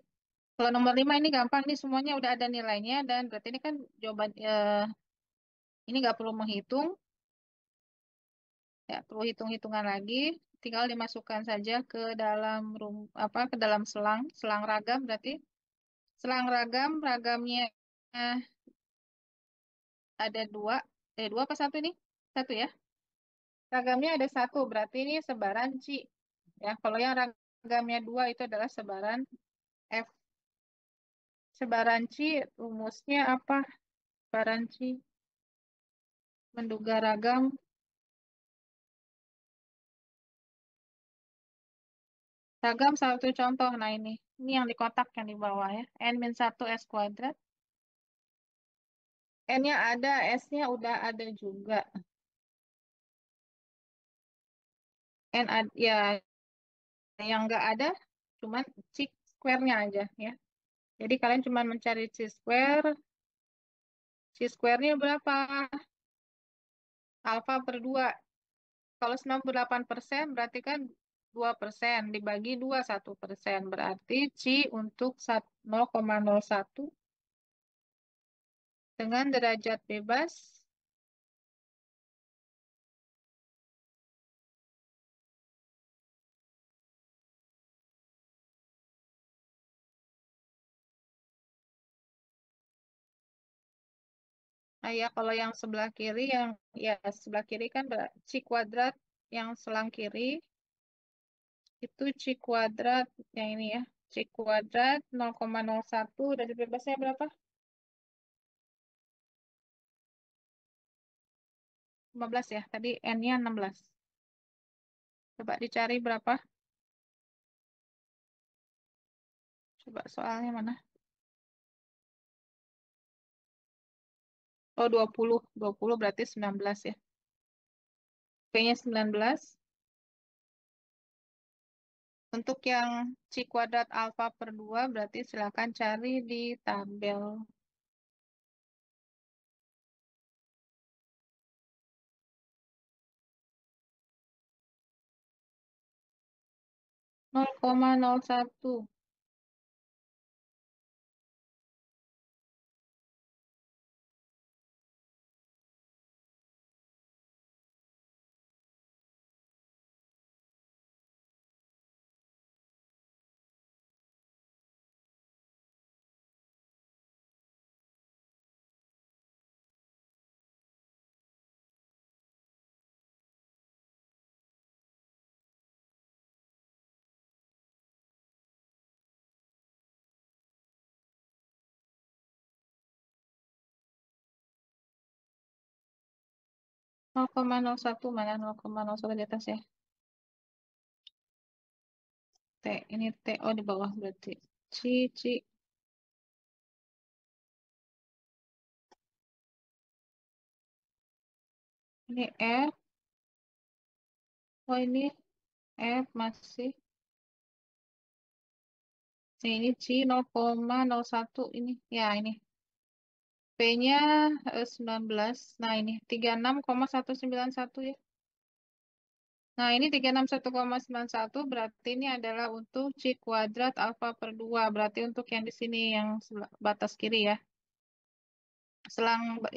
Kalau nomor 5 ini gampang. Ini semuanya udah ada nilainya. Dan berarti ini kan jawaban ini nggak perlu menghitung. Ya, perlu hitung-hitungan lagi. Tinggal dimasukkan saja ke dalam ke dalam selang ragam berarti. Selang ragam, ragamnya eh, ada dua. Dua apa satu ini? Satu ya. Ragamnya ada satu, berarti ini sebaran C. Ya, kalau yang ragamnya dua itu adalah sebaran F. Sebaran C, rumusnya apa? Sebaran C, menduga ragam. Ragam satu contoh, nah ini. Ini yang di kotak yang di bawah ya. N-1 S kuadrat. N-nya ada, S-nya udah ada juga. Ya, yang nggak ada, cuman C square-nya aja ya. Jadi kalian cuma mencari C square. C square-nya berapa? Alfa per 2. Kalau 98% berarti kan 2% dibagi 2, 1%. Berarti C untuk 0,01 dengan derajat bebas. Nah ya kalau yang sebelah kiri, yang ya sebelah kiri kan C kuadrat, yang selang kiri itu C kuadrat yang ini ya. C kuadrat 0,01 derajat bebasnya berapa? 15 ya. Tadi N-nya 16. Coba dicari berapa? Coba soalnya mana? Oh, 20. 20 berarti 19 ya. P-nya 19. Untuk yang C kuadrat alfa per 2 berarti silakan cari di tabel. 0,01. 0,01 mana 0,01 di atas ya. T, ini T, oh di bawah berarti. C. Ini F, oh ini F masih. Ini C 0,01 ini. Ya ini. P-nya 19. Nah ini 36,191 ya. Nah ini 361,91 berarti ini adalah untuk C kuadrat alfa per 2. Berarti untuk yang di sini yang batas kiri ya.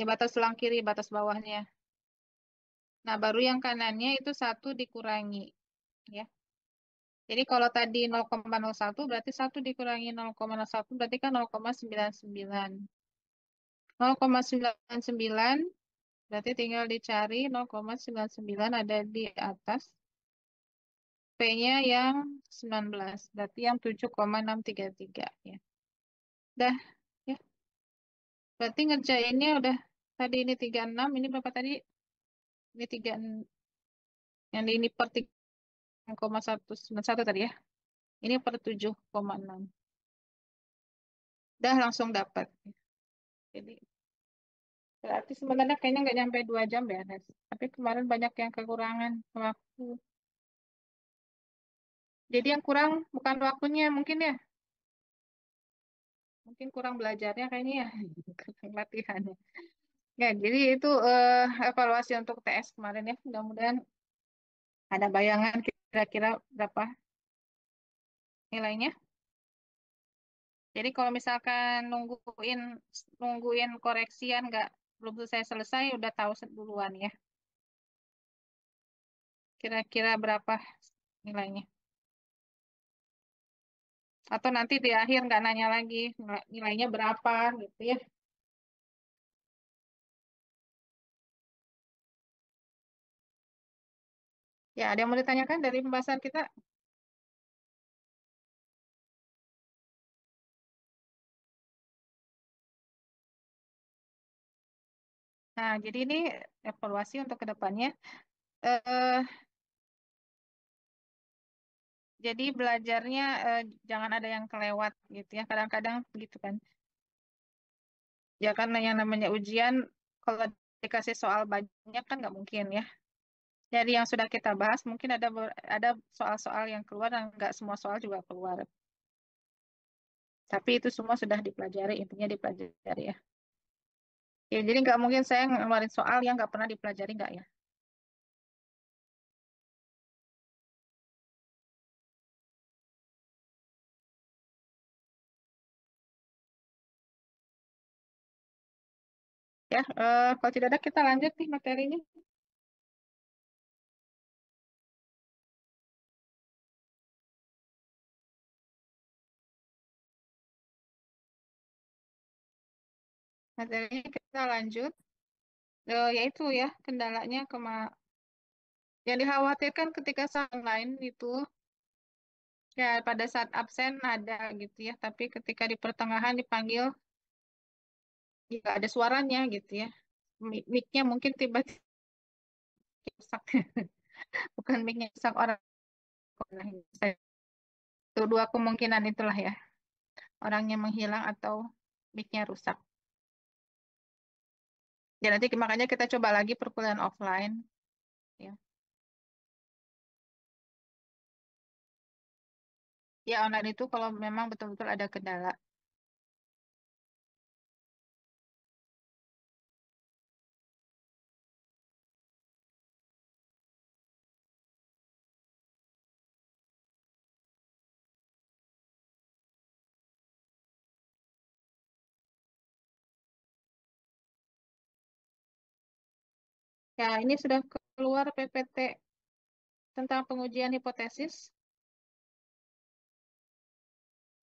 Batas selang kiri, batas bawahnya. Nah, baru yang kanannya itu 1 dikurangi. Ya. Jadi kalau tadi 0,01 berarti 1 dikurangi 0,01 berarti kan 0,99. 0,99 berarti tinggal dicari 0,99 ada di atas. P-nya yang 19. Berarti yang 7,633 ya. Dah, ya. Berarti ngerjainnya udah tadi ini 36, ini berapa tadi? Ini 3 yang ini per 3,191 tadi ya. Ini per 7,6. Dah langsung dapat. Jadi berarti sebenarnya kayaknya nggak nyampe 2 jam beres. Tapi kemarin banyak yang kekurangan waktu. Jadi yang kurang bukan waktunya mungkin ya. Mungkin kurang belajarnya kayaknya ya. Kurang latihannya. Ya, jadi itu evaluasi untuk TS kemarin ya. Mudah-mudahan ada bayangan kira-kira berapa nilainya. Jadi kalau misalkan nungguin nungguin koreksian nggak belum selesai udah tahu duluan ya. Kira-kira berapa nilainya. Atau nanti di akhir nggak nanya lagi nilainya berapa gitu ya. Ya, ada yang mau ditanyakan dari pembahasan kita? Nah, jadi ini evaluasi untuk kedepannya. Eh, jadi belajarnya jangan ada yang kelewat gitu ya. Kadang-kadang gitu kan. Ya karena yang namanya ujian, kalau dikasih soal banyak kan nggak mungkin ya. Jadi yang sudah kita bahas mungkin ada soal-soal yang keluar dan nggak semua soal juga keluar. Tapi itu semua sudah dipelajari, intinya dipelajari ya. Ya, jadi nggak mungkin saya ngeluarin soal yang nggak pernah dipelajari nggak ya. Ya, kalau tidak ada kita lanjut nih materinya. Materinya kita lanjut. Yaitu ya kendalanya yang dikhawatirkan ketika saat online itu ya pada saat absen ada gitu ya, tapi ketika di pertengahan dipanggil ya ada suaranya gitu ya. Mic-nya mungkin tiba-tiba rusak. Bukan mic-nya rusak orang. Nah, itu dua kemungkinan itulah ya. Orangnya menghilang atau mic-nya rusak. Ya nanti makanya kita coba lagi perkuliahan offline ya. Ya online itu kalau memang betul-betul ada kendala. Ya ini sudah keluar PPT tentang pengujian hipotesis.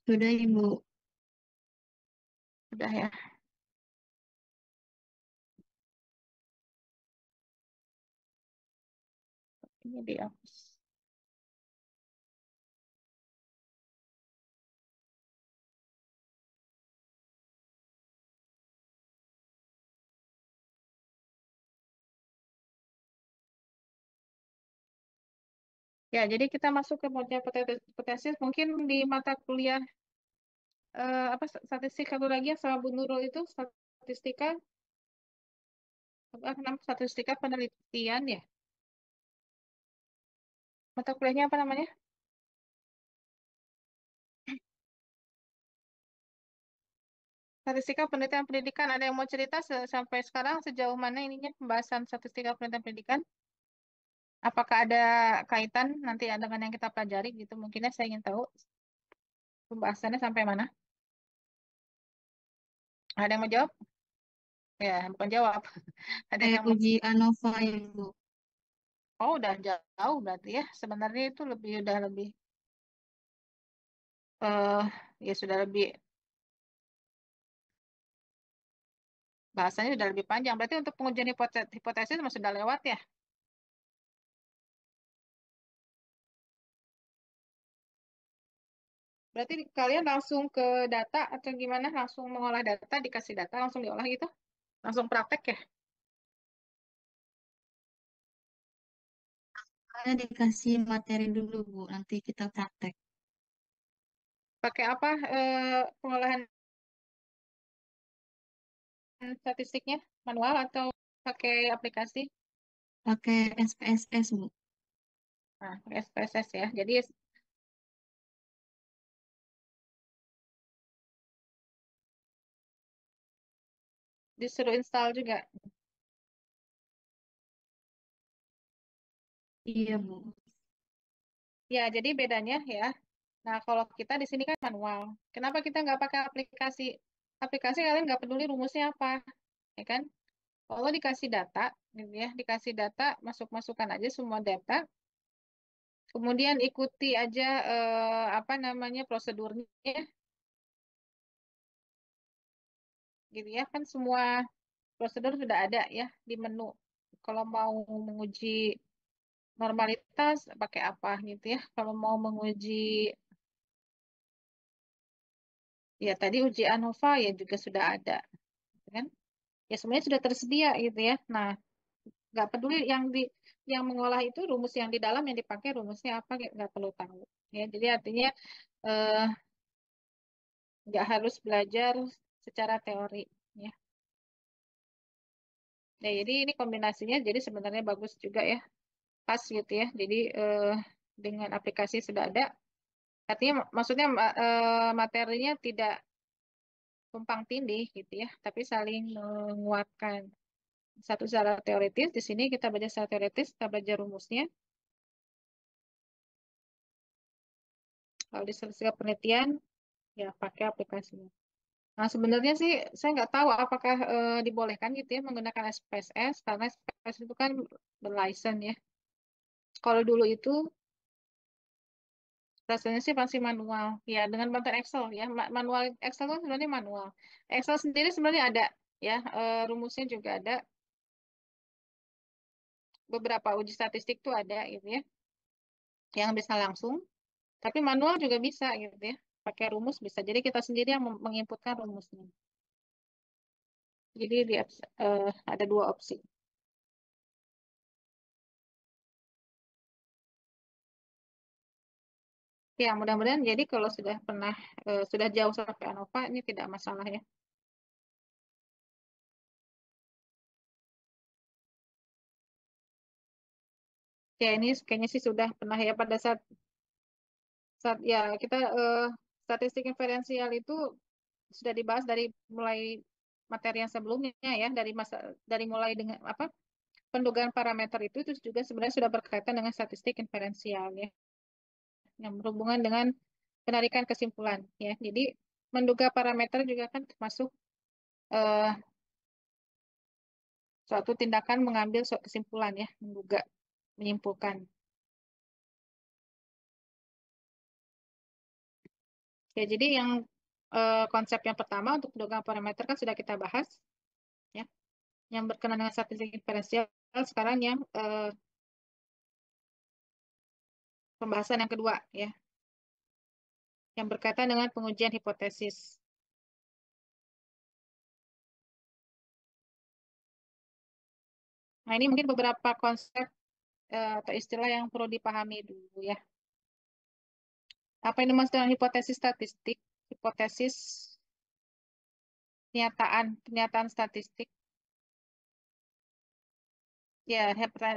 Sudah, Ibu. Sudah ya. Ini dihapus. Ya, jadi kita masuk ke model hipotesis. Mungkin di mata kuliah apa statistik satu lagi yang sama Bu Nurul itu statistika apa namanya statistika penelitian ya. Mata kuliahnya apa namanya? Statistika penelitian pendidikan. Ada yang mau cerita sampai sekarang sejauh mana ininya pembahasan statistika penelitian pendidikan? Apakah ada kaitan nanti dengan yang kita pelajari gitu? Mungkinnya saya ingin tahu pembahasannya sampai mana. Ada yang mau jawab? Ya, bukan jawab. Ada Kayak yang mau. uji ANOVA ya, Bu. Oh, udah jauh berarti ya. Sebenarnya itu udah lebih eh ya sudah lebih bahasanya sudah lebih panjang. Berarti untuk pengujian hipotesis masih sudah lewat ya. Berarti kalian langsung ke data atau gimana? Langsung mengolah data, dikasih data langsung diolah gitu? Langsung praktek ya? Saya dikasih materi dulu, Bu. Nanti kita praktek. Pakai apa pengolahan statistiknya? Manual atau pakai aplikasi? Pakai SPSS, Bu. Nah, pakai SPSS ya. Jadi disuruh install juga. Iya, Bu. Ya, jadi bedanya ya. Nah, kalau kita di sini kan manual. Kenapa kita nggak pakai aplikasi? Aplikasi kalian nggak peduli rumusnya apa, ya kan? Kalau dikasih data, gitu ya, dikasih data, masukkan aja semua data, kemudian ikuti aja apa namanya prosedurnya, gitu ya, kan semua prosedur sudah ada ya di menu. Kalau mau menguji normalitas pakai apa gitu ya. Kalau mau menguji ya tadi uji ANOVA ya juga sudah ada, gitu kan? Ya semuanya sudah tersedia gitu ya. Nah, nggak peduli yang mengolah itu rumus yang di dalam yang dipakai rumusnya apa nggak perlu tahu ya. Jadi artinya eh, nggak harus belajar secara teori ya. Ya, jadi ini kombinasinya jadi sebenarnya bagus juga ya, pas gitu ya. Jadi dengan aplikasi sudah ada, artinya maksudnya materinya tidak tumpang tindih gitu ya, tapi saling menguatkan. Satu secara teoritis, di sini kita belajar secara teoritis, kita belajar rumusnya. Kalau di statistika penelitian, ya pakai aplikasinya. Nah, sebenarnya sih saya nggak tahu apakah dibolehkan gitu ya menggunakan SPSS karena SPSS itu kan berlicense ya. Kalau dulu itu rasanya sih masih manual. Ya, dengan bantuan Excel ya. Manual Excel itu sebenarnya manual. Excel sendiri sebenarnya ada ya, rumusnya juga ada. Beberapa uji statistik tuh ada gitu ya, yang bisa langsung. Tapi manual juga bisa gitu ya. Pakai rumus bisa. Jadi kita sendiri yang menginputkan rumusnya. Jadi ada dua opsi. Ya, mudah-mudahan jadi kalau sudah pernah sudah jauh sampai ANOVA ini tidak masalah ya. Ya, ini kayaknya sih sudah pernah ya pada saat ya kita statistik inferensial itu sudah dibahas dari mulai materi yang sebelumnya ya, dari mulai dengan apa pendugaan parameter itu juga sebenarnya sudah berkaitan dengan statistik inferensial ya, yang berhubungan dengan penarikan kesimpulan ya. Jadi menduga parameter juga kan termasuk eh, suatu tindakan mengambil suatu kesimpulan ya, menduga, menyimpulkan. Ya, jadi yang konsep yang pertama untuk pendugaan parameter kan sudah kita bahas ya. Yang berkenaan dengan statistik inferensial sekarang yang pembahasan yang kedua ya, yang berkaitan dengan pengujian hipotesis. Nah, ini mungkin beberapa konsep atau istilah yang perlu dipahami dulu ya. Apa yang dimaksud dengan hipotesis statistik? Hipotesis pernyataan statistik. Ya,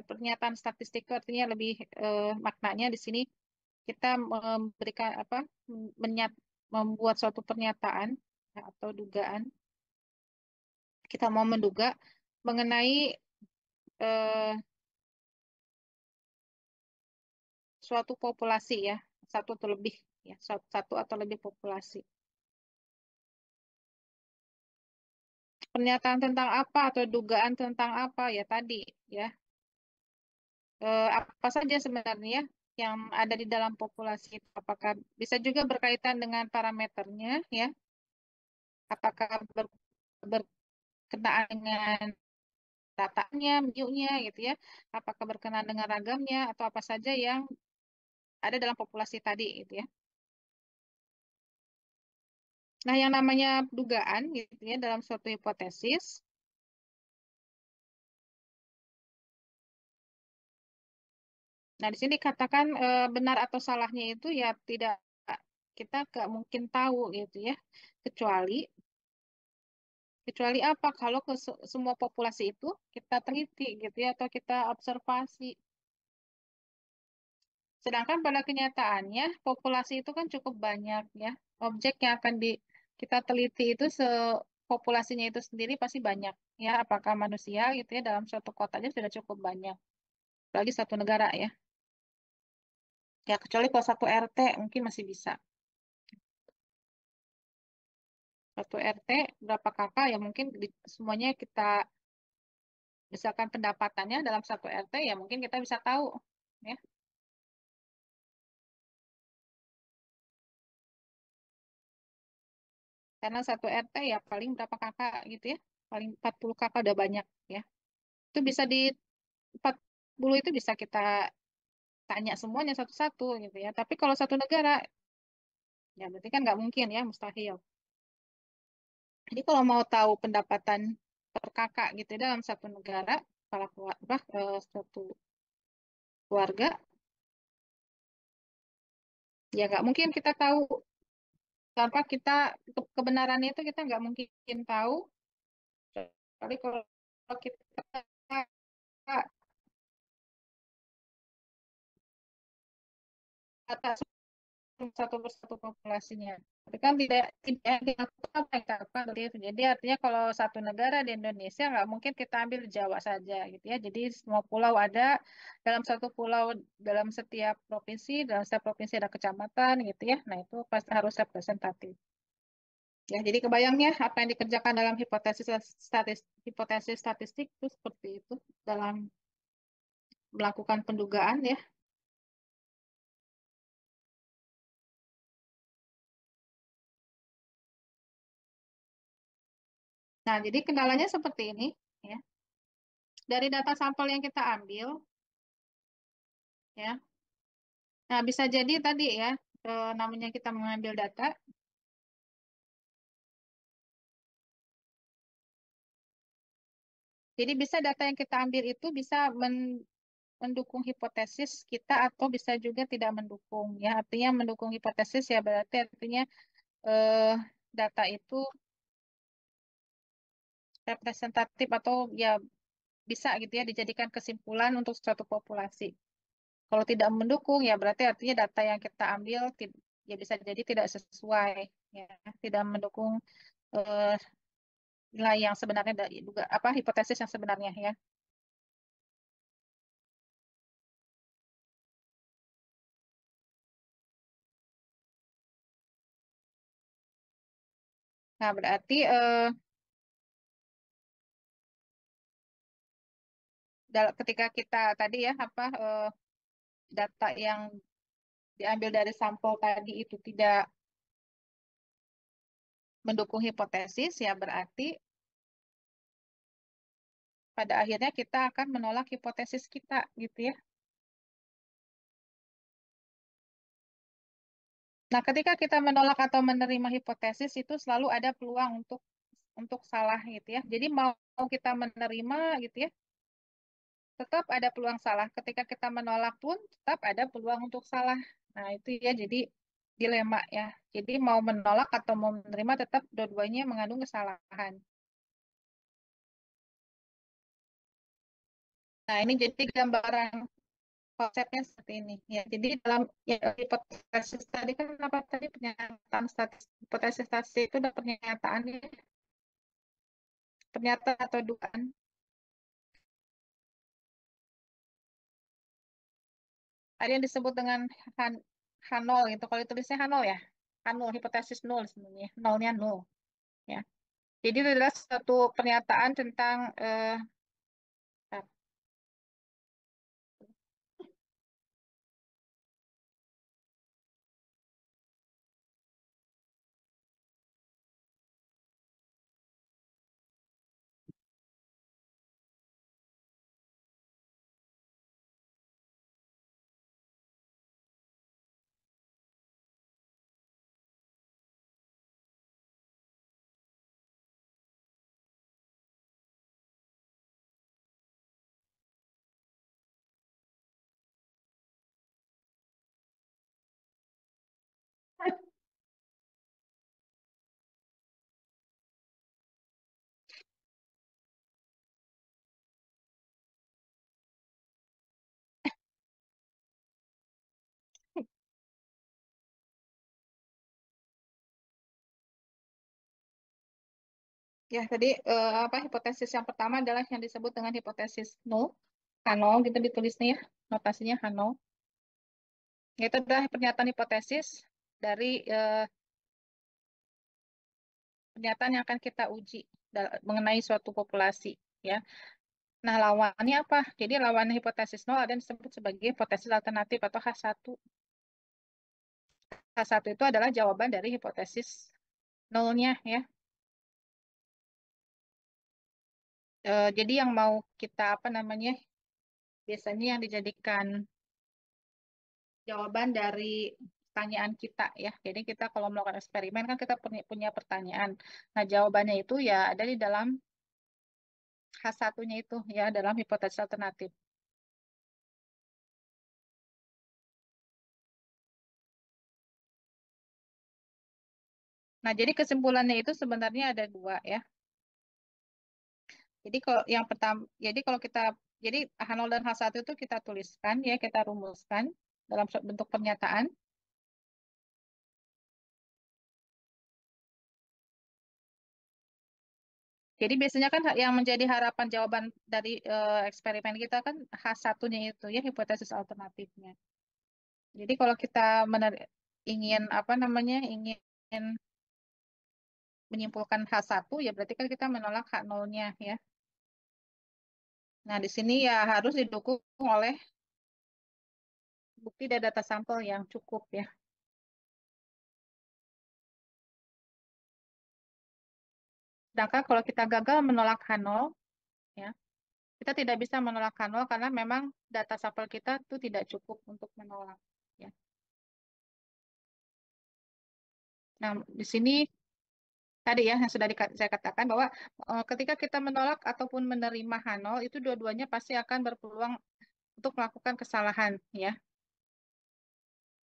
pernyataan statistik itu artinya lebih maknanya di sini kita memberikan apa menyat, membuat suatu pernyataan ya, atau dugaan. Kita mau menduga mengenai eh, suatu populasi ya, satu atau lebih ya, satu atau lebih populasi. Pernyataan tentang apa atau dugaan tentang apa ya tadi ya. Apa saja sebenarnya yang ada di dalam populasi itu? Apakah bisa juga berkaitan dengan parameternya ya? Apakah berkenaan dengan datanya, mu-nya gitu ya? Apakah berkenaan dengan ragamnya atau apa saja yang ada dalam populasi tadi gitu ya? Nah, yang namanya dugaan gitu ya dalam suatu hipotesis. Nah, di sini dikatakan benar atau salahnya itu ya tidak kita nggak mungkin tahu gitu ya, kecuali kecuali apa kalau ke semua populasi itu kita teliti gitu ya atau kita observasi. Sedangkan pada kenyataannya populasi itu kan cukup banyak ya. Objek yang akan kita teliti itu populasinya itu sendiri pasti banyak ya. Apakah manusia gitu ya dalam suatu kota aja sudah cukup banyak. Apalagi satu negara ya. Ya kecuali kalau satu RT mungkin masih bisa. Satu RT berapa kakak ya mungkin semuanya kita misalkan pendapatannya dalam satu RT ya mungkin kita bisa tahu ya. Karena satu RT ya paling berapa kakak gitu ya. Paling 40 kakak udah banyak ya. Itu bisa di 40 itu bisa kita tanya semuanya satu-satu gitu ya. Tapi kalau satu negara ya berarti kan nggak mungkin ya, mustahil. Jadi kalau mau tahu pendapatan per kakak gitu ya dalam satu negara, kepala keluarga, satu keluarga, ya nggak mungkin kita tahu tanpa kita kebenarannya itu kita nggak mungkin tahu. Tapi kalau kita data satu persatu populasinya. Tapi kan tidak dilakukan apa yang dilakukan Jadi artinya kalau satu negara di Indonesia nggak mungkin kita ambil Jawa saja gitu ya. Jadi semua pulau ada dalam satu pulau dalam setiap provinsi ada kecamatan gitu ya. Nah itu pasti harus representatif. Ya, jadi kebayangnya apa yang dikerjakan dalam hipotesis statistik itu seperti itu dalam melakukan pendugaan ya. Nah, jadi kendalanya seperti ini ya. Dari data sampel yang kita ambil ya. Nah, bisa jadi tadi ya, namanya kita mengambil data. Jadi bisa data yang kita ambil itu bisa mendukung hipotesis kita atau bisa juga tidak mendukung ya. Artinya mendukung hipotesis ya berarti artinya eh, data itu representatif atau ya bisa gitu ya dijadikan kesimpulan untuk suatu populasi. Kalau tidak mendukung ya berarti artinya data yang kita ambil ya bisa jadi tidak sesuai ya, tidak mendukung eh, nilai yang sebenarnya juga apa hipotesis yang sebenarnya ya. Nah, berarti ketika kita tadi ya apa data yang diambil dari sampel tadi itu tidak mendukung hipotesis ya berarti pada akhirnya kita akan menolak hipotesis kita gitu ya. Nah, ketika kita menolak atau menerima hipotesis itu selalu ada peluang untuk salah gitu ya. Jadi mau kita menerima gitu ya tetap ada peluang salah. Ketika kita menolak pun tetap ada peluang untuk salah. Nah, itu ya jadi dilema ya. Jadi mau menolak atau mau menerima tetap dua-duanya mengandung kesalahan. Nah, ini jadi gambaran konsepnya seperti ini. Ya, jadi dalam ya, hipotesis tadi kan apa tadi pernyataan statistik, hipotesis statistik itu ada pernyataannya, pernyataan atau dugaan. Ada yang disebut dengan Han, H0 gitu. Kalau ditulisnya H0 ya, H0 hipotesis nol sebenarnya, nolnya nol. Ya. Jadi itu adalah suatu pernyataan tentang ya tadi apa hipotesis yang pertama adalah yang disebut dengan hipotesis null, H0 gitu ditulisnya ya, notasinya H0. Itu adalah pernyataan hipotesis dari pernyataan yang akan kita uji mengenai suatu populasi ya. Nah, lawannya apa? Jadi lawan hipotesis nol ada yang disebut sebagai hipotesis alternatif atau H1. H1 itu adalah jawaban dari hipotesis nolnya ya. Jadi yang mau kita apa namanya? Biasanya yang dijadikan jawaban dari pertanyaan kita ya. Jadi kita kalau melakukan eksperimen kan kita punya pertanyaan. Nah, jawabannya itu ya ada di dalam H1-nya itu ya dalam hipotesis alternatif. Nah, jadi kesimpulannya itu sebenarnya ada dua ya. Jadi kalau yang pertama, jadi kalau kita, jadi H0 dan H1 itu kita tuliskan ya, kita rumuskan dalam bentuk pernyataan. Jadi biasanya kan yang menjadi harapan jawaban dari eksperimen kita kan H1-nya itu ya, hipotesis alternatifnya. Jadi kalau kita ingin apa namanya, ingin menyimpulkan H1 ya berarti kan kita menolak H0-nya ya. Nah, di sini ya harus didukung oleh bukti dan data sampel yang cukup ya. Sedangkan kalau kita gagal menolak H0 ya, kita tidak bisa menolak H0 karena memang data sampel kita itu tidak cukup untuk menolak ya. Nah, di sini tadi ya yang sudah saya katakan bahwa ketika kita menolak ataupun menerima H0 itu dua-duanya pasti akan berpeluang untuk melakukan kesalahan ya.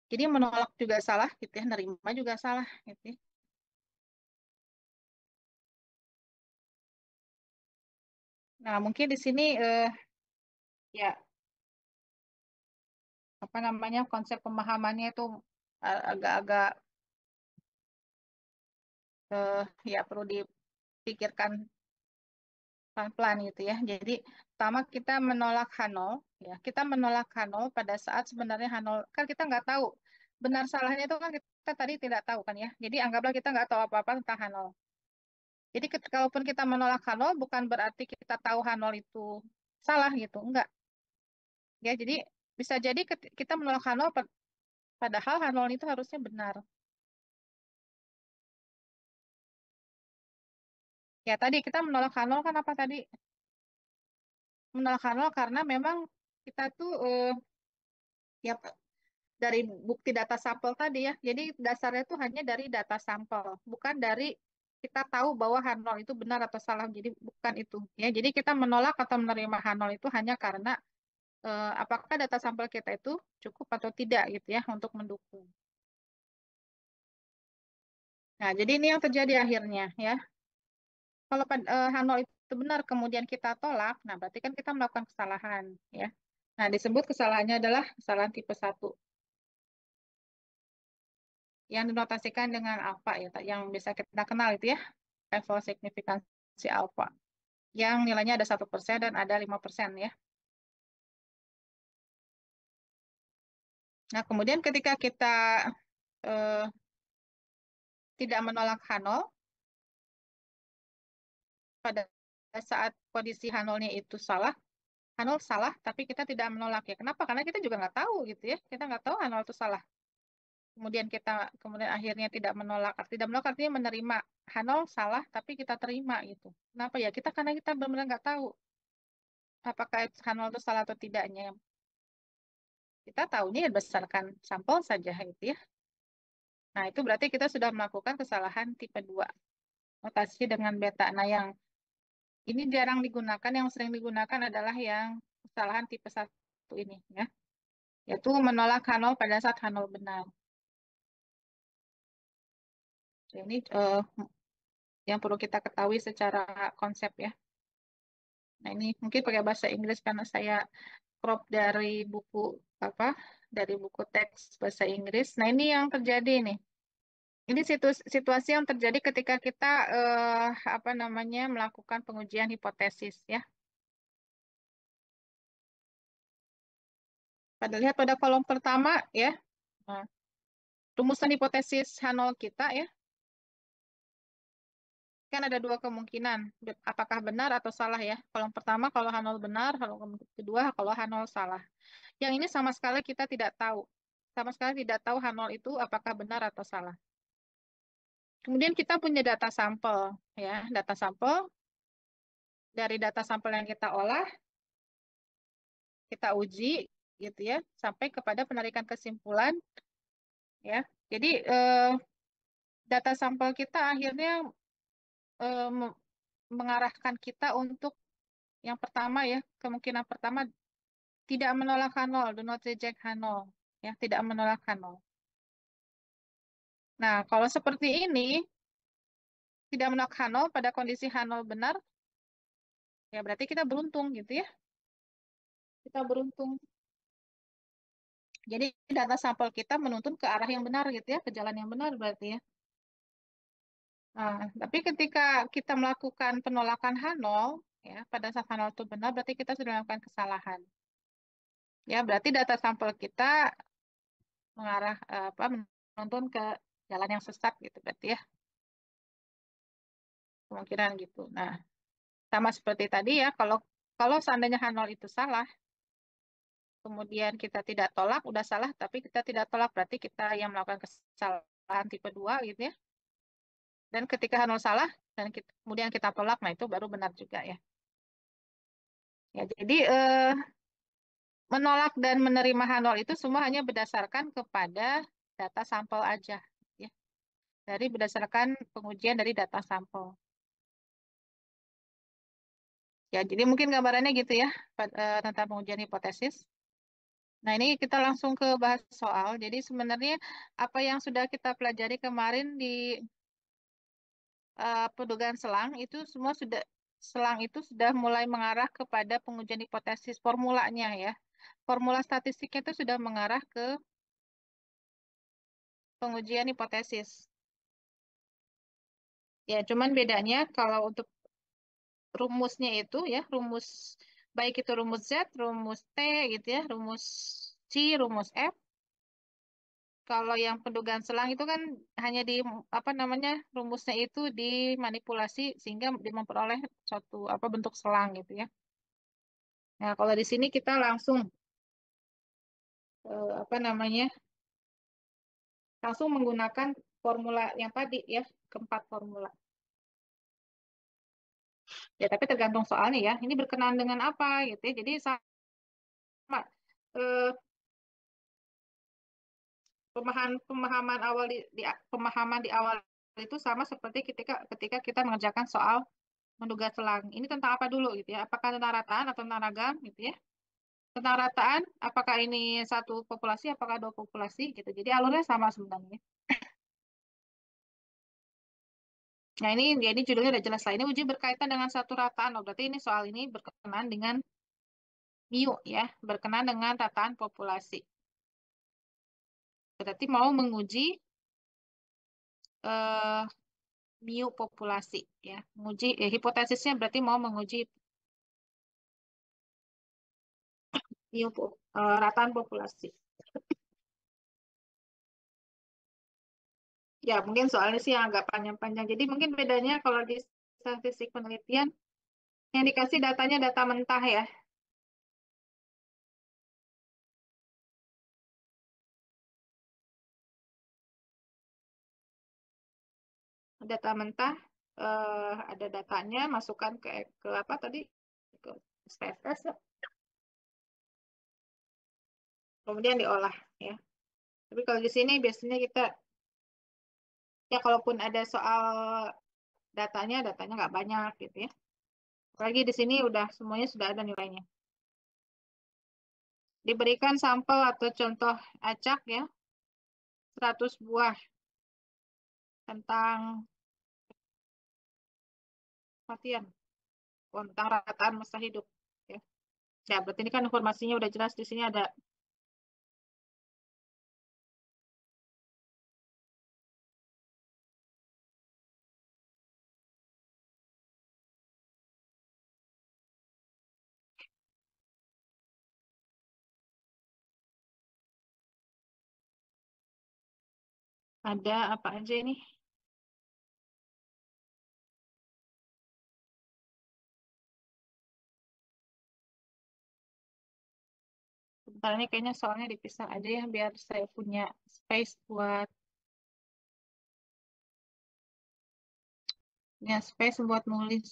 Jadi menolak juga salah gitu ya, nerima juga salah gitu ya. Nah, mungkin di sini ya apa namanya konsep pemahamannya itu agak-agak ya perlu dipikirkan pelan-pelan gitu ya. Jadi pertama kita menolak H0 ya. Kita menolak H0 pada saat sebenarnya H0 kan kita nggak tahu benar salahnya itu kan kita tadi tidak tahu kan ya. Jadi anggaplah kita nggak tahu apa-apa tentang H0. Jadi kalaupun kita menolak H0 bukan berarti kita tahu H0 itu salah gitu. Enggak. Ya, jadi bisa jadi kita menolak H0 padahal H0 itu harusnya benar. Ya tadi kita menolak H0 kan apa tadi? Menolak H0 karena memang kita tuh ya dari bukti data sampel tadi ya. Jadi dasarnya itu hanya dari data sampel, bukan dari kita tahu bahwa H0 itu benar atau salah. Jadi bukan itu ya. Jadi kita menolak atau menerima H0 itu hanya karena apakah data sampel kita itu cukup atau tidak gitu ya untuk mendukung. Nah, jadi ini yang terjadi akhirnya ya. Kalau H0 itu benar kemudian kita tolak, nah berarti kan kita melakukan kesalahan ya. Nah, disebut kesalahannya adalah kesalahan tipe 1 yang dinotasikan dengan alfa ya, yang bisa kita kenal itu ya, level signifikansi alfa. Yang nilainya ada 1% dan ada 5% ya. Nah, kemudian ketika kita eh, tidak menolak H0, pada saat kondisi H0-nya itu salah, H0 salah, tapi kita tidak menolak ya. Kenapa? Karena kita juga nggak tahu gitu ya. Kita nggak tahu H0 itu salah. Kemudian akhirnya tidak menolak. Tidak menolak artinya menerima. H0 salah, tapi kita terima gitu. Kenapa ya? Karena kita benar-benar nggak tahu apakah H0 itu salah atau tidaknya. Kita tahunya berdasarkan sampel saja gitu ya. Nah, itu berarti kita sudah melakukan kesalahan tipe 2. Notasi dengan beta. Nah, yang ini jarang digunakan, yang sering digunakan adalah yang kesalahan tipe 1 ini ya. Yaitu menolak H0 pada saat H0 benar. Ini yang perlu kita ketahui secara konsep ya. Nah, ini mungkin pakai bahasa Inggris karena saya crop dari buku apa? Dari buku teks bahasa Inggris. Nah, ini yang terjadi nih. Ini situasi yang terjadi ketika kita apa namanya melakukan pengujian hipotesis ya. Lihat pada kolom pertama ya. Nah, rumusan hipotesis H0 kita ya. Kan ada dua kemungkinan, apakah benar atau salah ya. Kolom pertama kalau H0 benar, kolom kedua kalau H0 salah. Yang ini sama sekali kita tidak tahu. Sama sekali tidak tahu H0 itu apakah benar atau salah. Kemudian kita punya data sampel ya, data sampel dari data sampel yang kita olah, kita uji gitu ya, sampai kepada penarikan kesimpulan ya. Jadi data sampel kita akhirnya mengarahkan kita untuk yang pertama ya, kemungkinan pertama tidak menolak H0, do not reject H0 ya, tidak menolak H0. Nah, kalau seperti ini tidak menolak H0 pada kondisi H0 benar, ya berarti kita beruntung gitu ya. Kita beruntung. Jadi data sampel kita menuntun ke arah yang benar gitu ya, ke jalan yang benar berarti ya. Nah, tapi ketika kita melakukan penolakan H0, ya, pada saat H0 itu benar, berarti kita sudah melakukan kesalahan. Ya, berarti data sampel kita mengarah apa menuntun ke jalan yang sesat gitu berarti ya. Kemungkinan gitu. Nah, sama seperti tadi ya, kalau kalau seandainya H0 itu salah, kemudian kita tidak tolak, udah salah, tapi kita tidak tolak, berarti kita yang melakukan kesalahan tipe 2 gitu ya. Dan ketika H0 salah, dan kemudian kita tolak, nah itu baru benar juga ya. Ya, jadi menolak dan menerima H0 itu semua hanya berdasarkan kepada data sampel aja, ya. Dari berdasarkan pengujian dari data sampel. Ya, jadi mungkin gambarannya gitu ya, tentang pengujian hipotesis. Nah, ini kita langsung ke bahas soal. Jadi sebenarnya apa yang sudah kita pelajari kemarin di pendugaan selang itu semua sudah selang itu sudah mulai mengarah kepada pengujian hipotesis formulanya ya. Formula statistiknya itu sudah mengarah ke pengujian hipotesis. Ya, cuman bedanya kalau untuk rumusnya itu ya, baik itu rumus Z, rumus T gitu ya, rumus C, rumus F. Kalau yang pendugaan selang itu kan hanya di apa namanya rumusnya itu dimanipulasi sehingga memperoleh suatu apa bentuk selang gitu ya. Nah, kalau di sini kita langsung apa namanya langsung menggunakan formula yang tadi ya, keempat formula. Ya, tapi tergantung soalnya ya. Ini berkenaan dengan apa gitu ya. Jadi sama eh, pemahaman awal pemahaman di awal itu sama seperti ketika ketika kita mengerjakan soal menduga selang. Ini tentang apa dulu gitu ya? Apakah tentang rataan atau tentang ragam gitu ya? Tentang rataan, apakah ini satu populasi, apakah dua populasi gitu. Jadi alurnya sama sebenarnya. Nah ini judulnya udah jelas lah. Ini uji berkaitan dengan satu rataan. Oh, berarti ini soal ini berkenaan dengan mu ya, berkenaan dengan rataan populasi. Berarti mau menguji eh, mu populasi ya. Menguji hipotesisnya berarti mau menguji rataan populasi. Ya, mungkin soalnya sih yang agak panjang-panjang. Jadi mungkin bedanya kalau di statistik penelitian yang dikasih datanya data mentah ya. Data mentah ada datanya, masukkan ke apa tadi? Ke SPSS ya. Kemudian diolah ya. Tapi kalau di sini biasanya kita ya kalaupun ada soal datanya nggak banyak gitu ya. Apalagi di sini udah semuanya sudah ada nilainya. Diberikan sampel atau contoh acak ya, 100 buah tentang kematian, tentang rataan masa hidup. Ya. Ya, berarti ini kan informasinya udah jelas di sini ada apa aja ini? Sebentar ini kayaknya soalnya dipisah aja ya biar saya punya space buat nulis.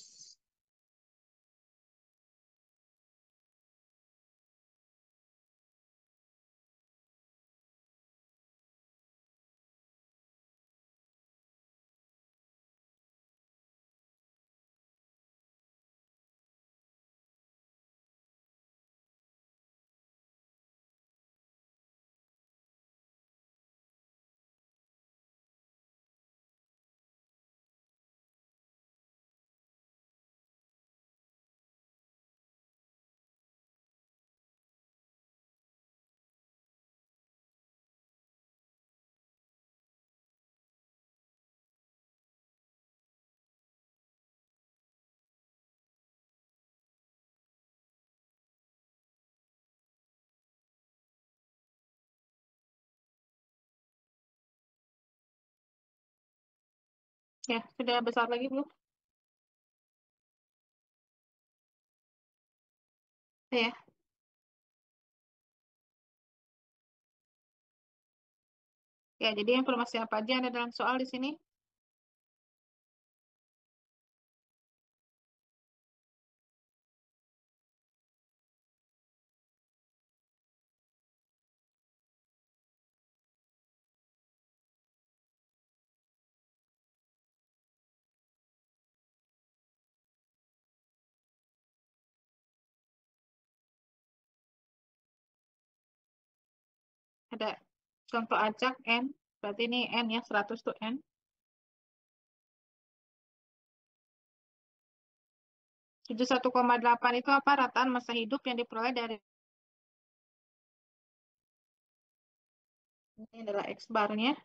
Ya, sudah besar lagi belum? Ya, ya jadi informasi apa aja yang ada dalam soal di sini? Ada contoh acak N, berarti ini N ya, 100 tuh N. 71,8 itu apa? Rataan masa hidup yang diperoleh dari ini adalah X barnya.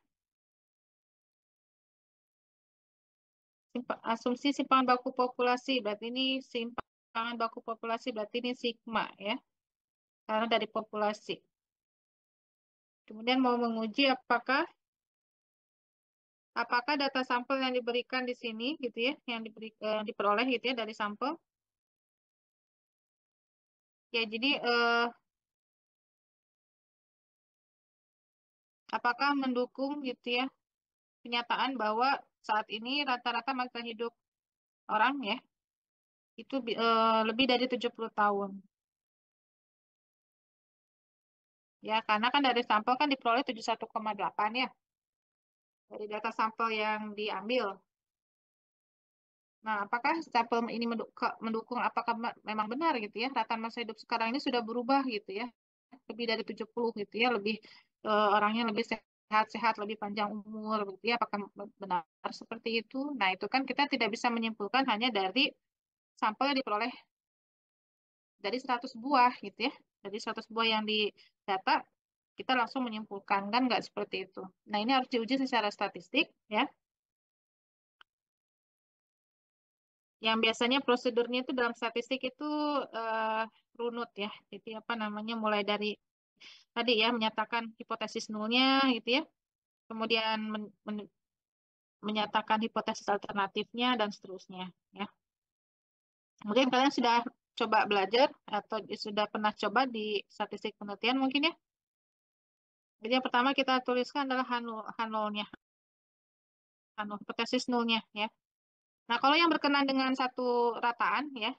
Asumsi simpangan baku populasi, berarti ini simpangan baku populasi, berarti ini sigma ya, karena dari populasi. Kemudian mau menguji apakah data sampel yang diberikan di sini gitu ya, yang diperoleh gitu ya dari sampel. Ya, jadi apakah mendukung gitu ya kenyataan bahwa saat ini rata-rata masa hidup orang ya itu lebih dari 70 tahun. Ya, karena kan dari sampel kan diperoleh 71,8 ya dari data sampel yang diambil. Nah, apakah sampel ini mendukung apakah memang benar gitu ya? Rata masa hidup sekarang ini sudah berubah gitu ya. Lebih dari 70 gitu ya, lebih orangnya lebih sehat-sehat, lebih panjang umur gitu ya. Apakah benar seperti itu? Nah, itu kan kita tidak bisa menyimpulkan hanya dari sampel yang diperoleh dari 100 buah gitu ya. Dari 100 buah yang didata kita langsung menyimpulkan kan nggak seperti itu. Nah, ini harus diuji secara statistik ya. Yang biasanya prosedurnya itu dalam statistik itu eh, runut ya. Jadi apa namanya mulai dari tadi ya menyatakan hipotesis nulnya gitu ya. Kemudian menyatakan hipotesis alternatifnya dan seterusnya ya. Mungkin kalian sudah coba belajar atau sudah pernah coba di statistik penelitian mungkin ya. Jadi yang pertama kita tuliskan adalah H0-nya, H0, hipotesis nulnya ya. Nah, kalau yang berkenaan dengan satu rataan ya,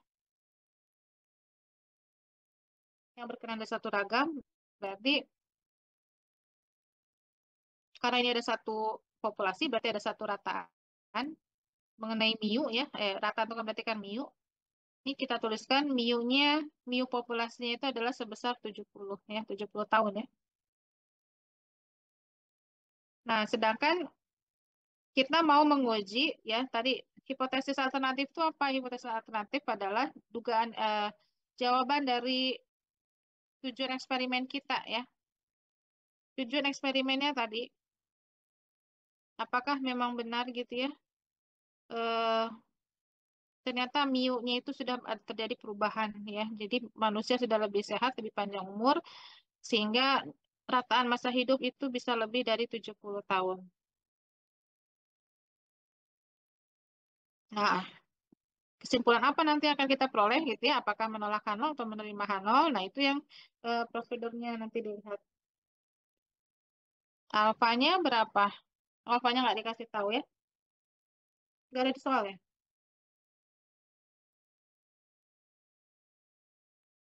yang berkenaan dengan satu ragam, berarti karena ini ada satu populasi, berarti ada satu rataan mengenai miu ya, rata itu kan berarti kan miu. Ini kita tuliskan miu populasinya itu adalah sebesar 70 ya, 70 tahun ya. Nah, sedangkan kita mau menguji ya tadi hipotesis alternatif itu apa? Hipotesis alternatif adalah dugaan jawaban dari tujuan eksperimen kita ya. Tujuan eksperimennya tadi apakah memang benar gitu ya? Eh, ternyata miunya itu sudah terjadi perubahan ya. Jadi manusia sudah lebih sehat, lebih panjang umur sehingga rataan masa hidup itu bisa lebih dari 70 tahun. Nah, kesimpulan apa nanti akan kita peroleh gitu ya? Apakah menolak H0 atau menerima H0? Nah, itu yang prosedurnya nanti dilihat. Alfanya berapa? Alfanya nggak dikasih tahu ya? Nggak ada di soal ya?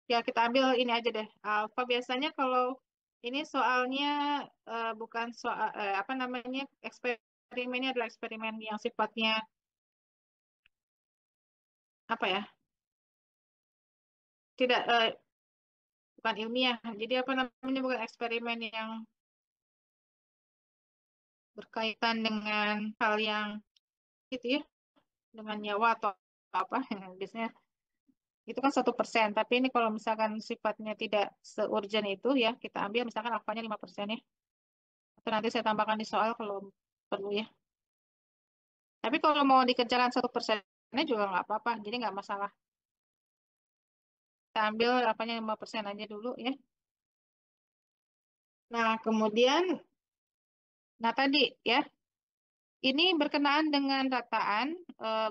Ya, kita ambil ini aja deh. Alfa biasanya kalau ini soalnya bukan soal apa namanya eksperimennya adalah eksperimen yang sifatnya apa ya? Tidak bukan ilmiah. Jadi apa namanya bukan eksperimen yang berkaitan dengan hal yang itu ya, dengan nyawa atau apa. Biasanya itu kan 1%. Tapi ini kalau misalkan sifatnya tidak seurgent itu ya, kita ambil misalkan alfanya 5% ya. Atau nanti saya tambahkan di soal kalau perlu ya. Tapi kalau mau dikerjakan 1%-nya juga nggak apa-apa, jadi nggak masalah. Kita ambil apanya 5% aja dulu ya. Nah, kemudian, nah tadi ya, ini berkenaan dengan rataan,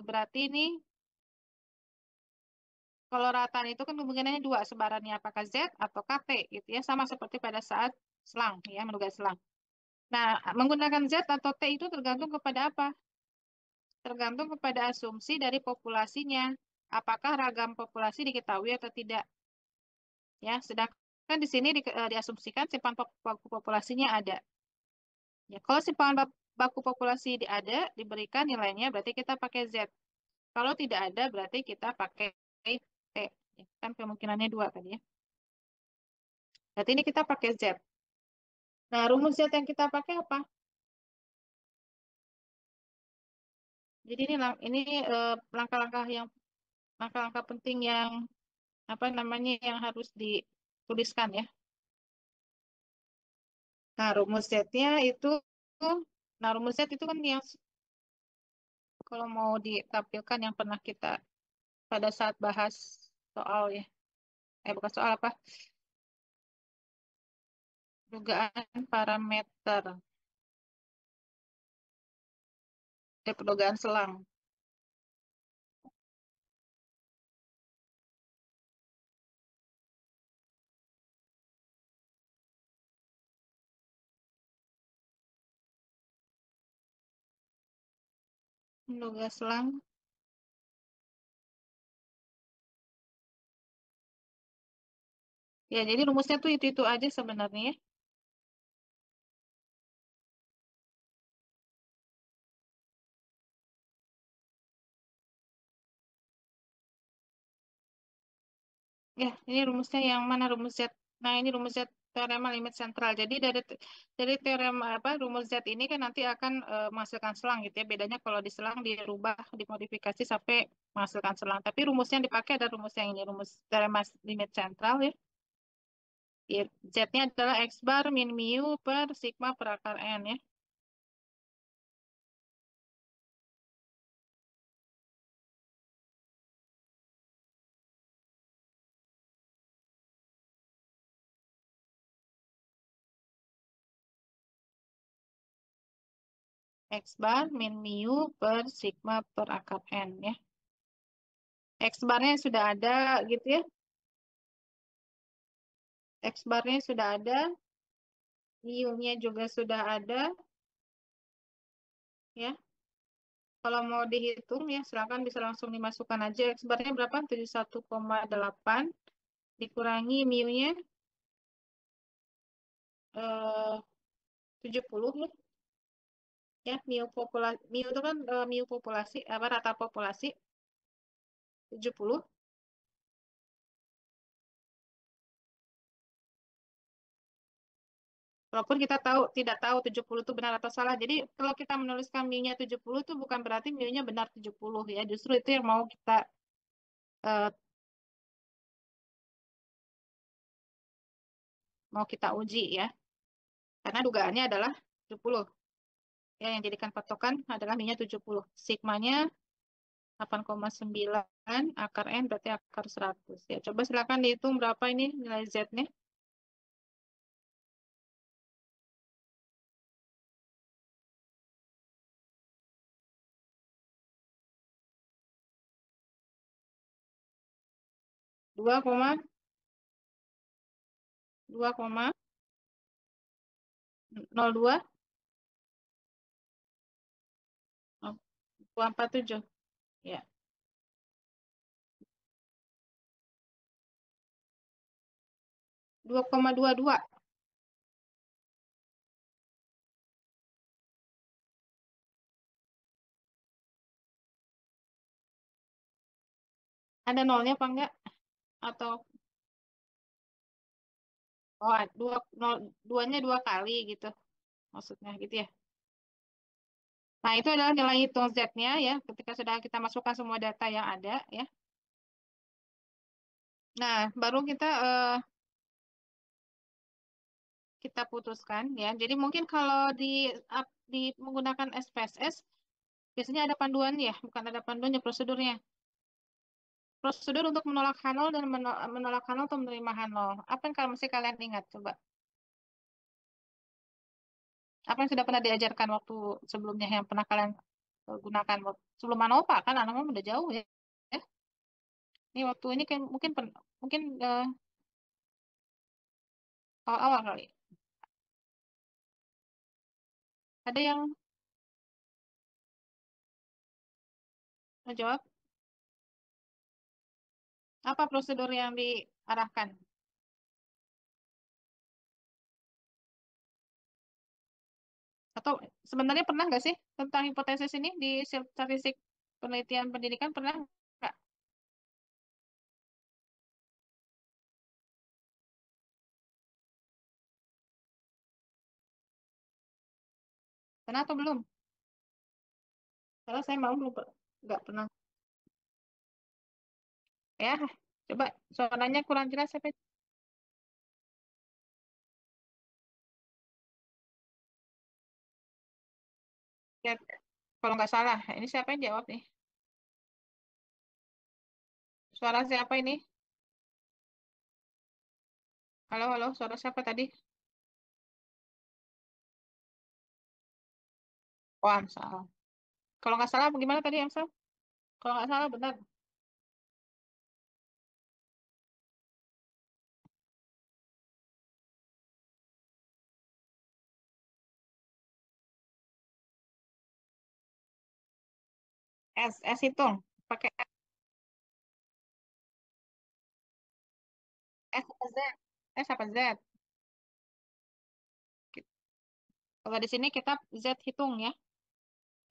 berarti ini kalau rataan itu kan kemungkinannya dua, sebarannya apakah Z atau KT gitu ya, sama seperti pada saat selang ya, menunggu selang. Nah, menggunakan Z atau T itu tergantung kepada apa? Tergantung kepada asumsi dari populasinya. Apakah ragam populasi diketahui atau tidak? Ya, sedangkan di sini diasumsikan simpan baku populasinya ada. Ya, kalau simpan baku populasi ada, diberikan nilainya, berarti kita pakai Z. Kalau tidak ada, berarti kita pakai T. Ya, kan kemungkinannya dua tadi ya. Berarti ini kita pakai Z. Nah, rumus Z yang kita pakai apa? Jadi ini langkah-langkah yang langkah-langkah penting yang apa namanya yang harus dituliskan ya. Nah, rumus Z-nya itu, nah rumus Z itu kan yang kalau mau ditampilkan yang pernah kita pada saat bahas soal ya, bukan soal apa, dugaan parameter, perdugaan selang. Perdugaan selang, ya jadi rumusnya tuh itu aja sebenarnya ya. Ya, ini rumusnya yang mana rumus Z? Nah, ini rumus Z teorema limit sentral. Jadi dari teorema apa rumus Z ini kan nanti akan menghasilkan selang gitu ya. Bedanya kalau di selang dirubah, dimodifikasi sampai menghasilkan selang. Tapi rumus yang dipakai ada rumus yang ini, rumus teorema limit sentral ya. Ya, Z-nya adalah X bar min mu per sigma per akar N ya. X bar min mu per sigma per akar N ya. X barnya sudah ada gitu ya. X barnya sudah ada, mu-nya juga sudah ada ya. Kalau mau dihitung ya silakan bisa langsung dimasukkan aja. X barnya berapa? 71,8 dikurangi mu-nya eh 70 ya. Ya, mu itu kan mu populasi apa rata populasi 70. Walaupun kita tidak tahu 70 itu benar atau salah. Jadi kalau kita menuliskan mu-nya 70 itu bukan berarti mu-nya benar 70 ya. Justru itu yang eh, mau kita uji ya. Karena dugaannya adalah 70. Ya, yang jadikan patokan adalah mu-nya 70. Sigmanya 8,9 akar N berarti akar 100. Ya, coba silakan dihitung berapa ini nilai Z-nya. 2,2,02 247. Ya, 2,22. Ada nolnya apa enggak? Atau dua nol duanya dua kali gitu maksudnya gitu ya. Nah, itu adalah nilai hitung Z-nya ya ketika sudah kita masukkan semua data yang ada ya. Nah, baru kita putuskan ya. Jadi mungkin kalau di menggunakan SPSS biasanya ada panduan ya, bukan ada panduannya prosedurnya. Prosedur untuk menolak H0 dan menolak H0 atau menerima H0. Apa yang kalau mesti kalian ingat coba? Apa yang sudah pernah diajarkan waktu sebelumnya yang pernah kalian gunakan sebelum Manopa kan anakmu udah jauh ya. Ya. Ini waktu ini kan mungkin awal-awal kali. Ada yang mau jawab? Apa prosedur yang diarahkan? Atau sebenarnya pernah nggak sih tentang hipotesis ini di statistik penelitian pendidikan pernah nggak? Pernah atau belum? Kalau saya mau belum nggak pernah. Ya, coba suaranya kurang jelas apa? Ya, kalau nggak salah, ini siapa yang jawab nih? Suara siapa ini? Halo, halo, suara siapa tadi? Oh, Amsal. Kalau nggak salah, bagaimana tadi Amsal? Kalau nggak salah, benar. S hitung. Pakai S apa Z? S apa Z? Kalau di sini kita Z hitung ya.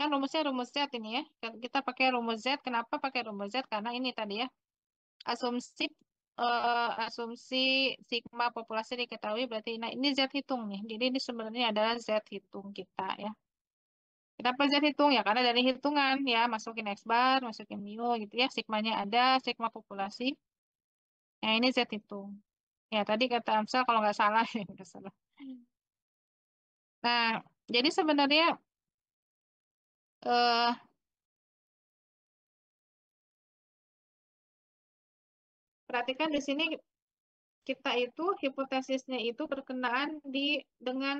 Kan rumusnya rumus Z ini ya. Kita pakai rumus Z. Kenapa pakai rumus Z? Karena ini tadi ya. Asumsi asumsi sigma populasi diketahui berarti nah ini Z hitung nih. Jadi ini sebenarnya adalah Z hitung kita ya. Kenapa Z hitung ya? Karena dari hitungan ya masukin X bar, masukin mu gitu ya. Sigmanya ada, sigma populasi. Ya ini Z hitung. Ya tadi kata Amsal kalau nggak salah ya nggak salah. Nah jadi sebenarnya eh perhatikan di sini kita itu hipotesisnya itu berkenaan dengan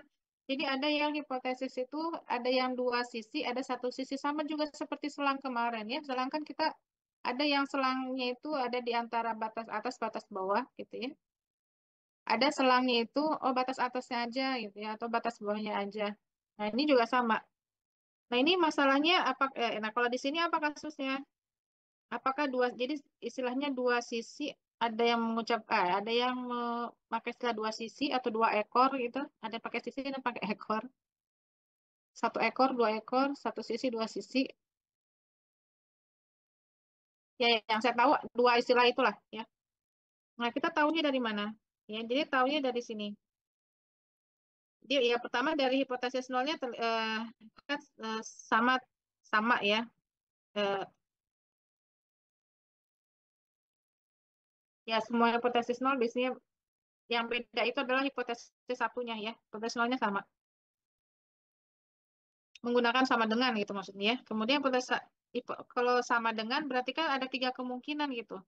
jadi ada yang hipotesis itu ada yang dua sisi, ada satu sisi sama juga seperti selang kemarin ya. Sedangkan kita ada yang selangnya itu ada di antara batas atas batas bawah gitu ya. Ada selangnya itu oh batas atasnya aja gitu ya atau batas bawahnya aja. Nah, ini juga sama. Nah, ini masalahnya apa nah kalau di sini apa kasusnya? Apakah jadi istilahnya dua sisi ada yang ada yang memakai istilah dua sisi atau dua ekor gitu, ada yang pakai sisi dan pakai ekor, satu ekor, dua ekor, satu sisi, dua sisi. Ya, yang saya tahu dua istilah itulah ya. Nah, kita tahunya dari mana? Ya, jadi tahunya dari sini. Dia ya pertama dari hipotesis nolnya kan sama sama ya. Eh, ya semua hipotesis nol biasanya yang beda itu adalah hipotesis satunya ya. Hipotesis nolnya sama. Menggunakan sama dengan gitu maksudnya ya. Kemudian kalau sama dengan berarti kan ada tiga kemungkinan gitu.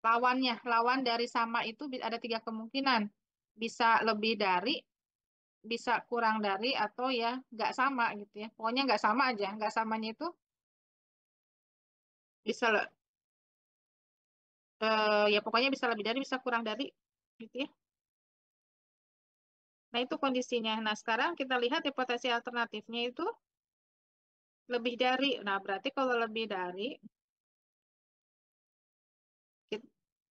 Lawan dari sama itu ada tiga kemungkinan. Bisa lebih dari, bisa kurang dari, atau ya nggak sama gitu ya. Pokoknya nggak sama aja. Nggak samanya itu bisa ya pokoknya bisa lebih dari, bisa kurang dari gitu ya. Nah itu kondisinya. Nah sekarang kita lihat hipotesis alternatifnya itu lebih dari. Nah berarti kalau lebih dari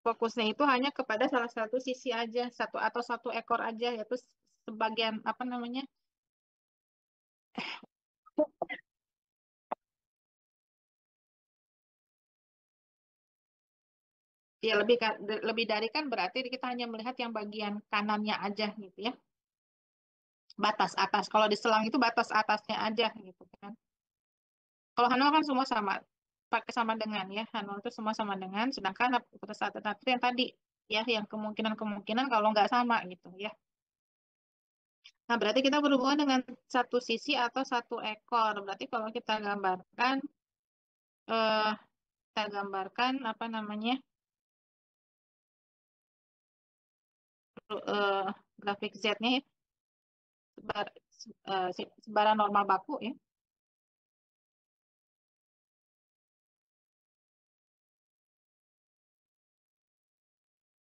fokusnya itu hanya kepada salah satu sisi aja, satu atau satu ekor aja, yaitu sebagian apa namanya, ya lebih dari kan berarti kita hanya melihat yang bagian kanannya aja gitu ya, batas atas. Kalau di selang itu batas atasnya aja gitu kan. Kalau Hanol kan semua sama, pakai sama dengan ya, Hanol itu semua sama dengan, sedangkan pada saat itu yang tadi ya, yang kemungkinan-kemungkinan kalau nggak sama gitu ya. Nah, berarti kita berhubungan dengan satu sisi atau satu ekor. Berarti kalau eh, kita gambarkan apa namanya eh, grafik Z-nya ya, sebaran normal baku ya.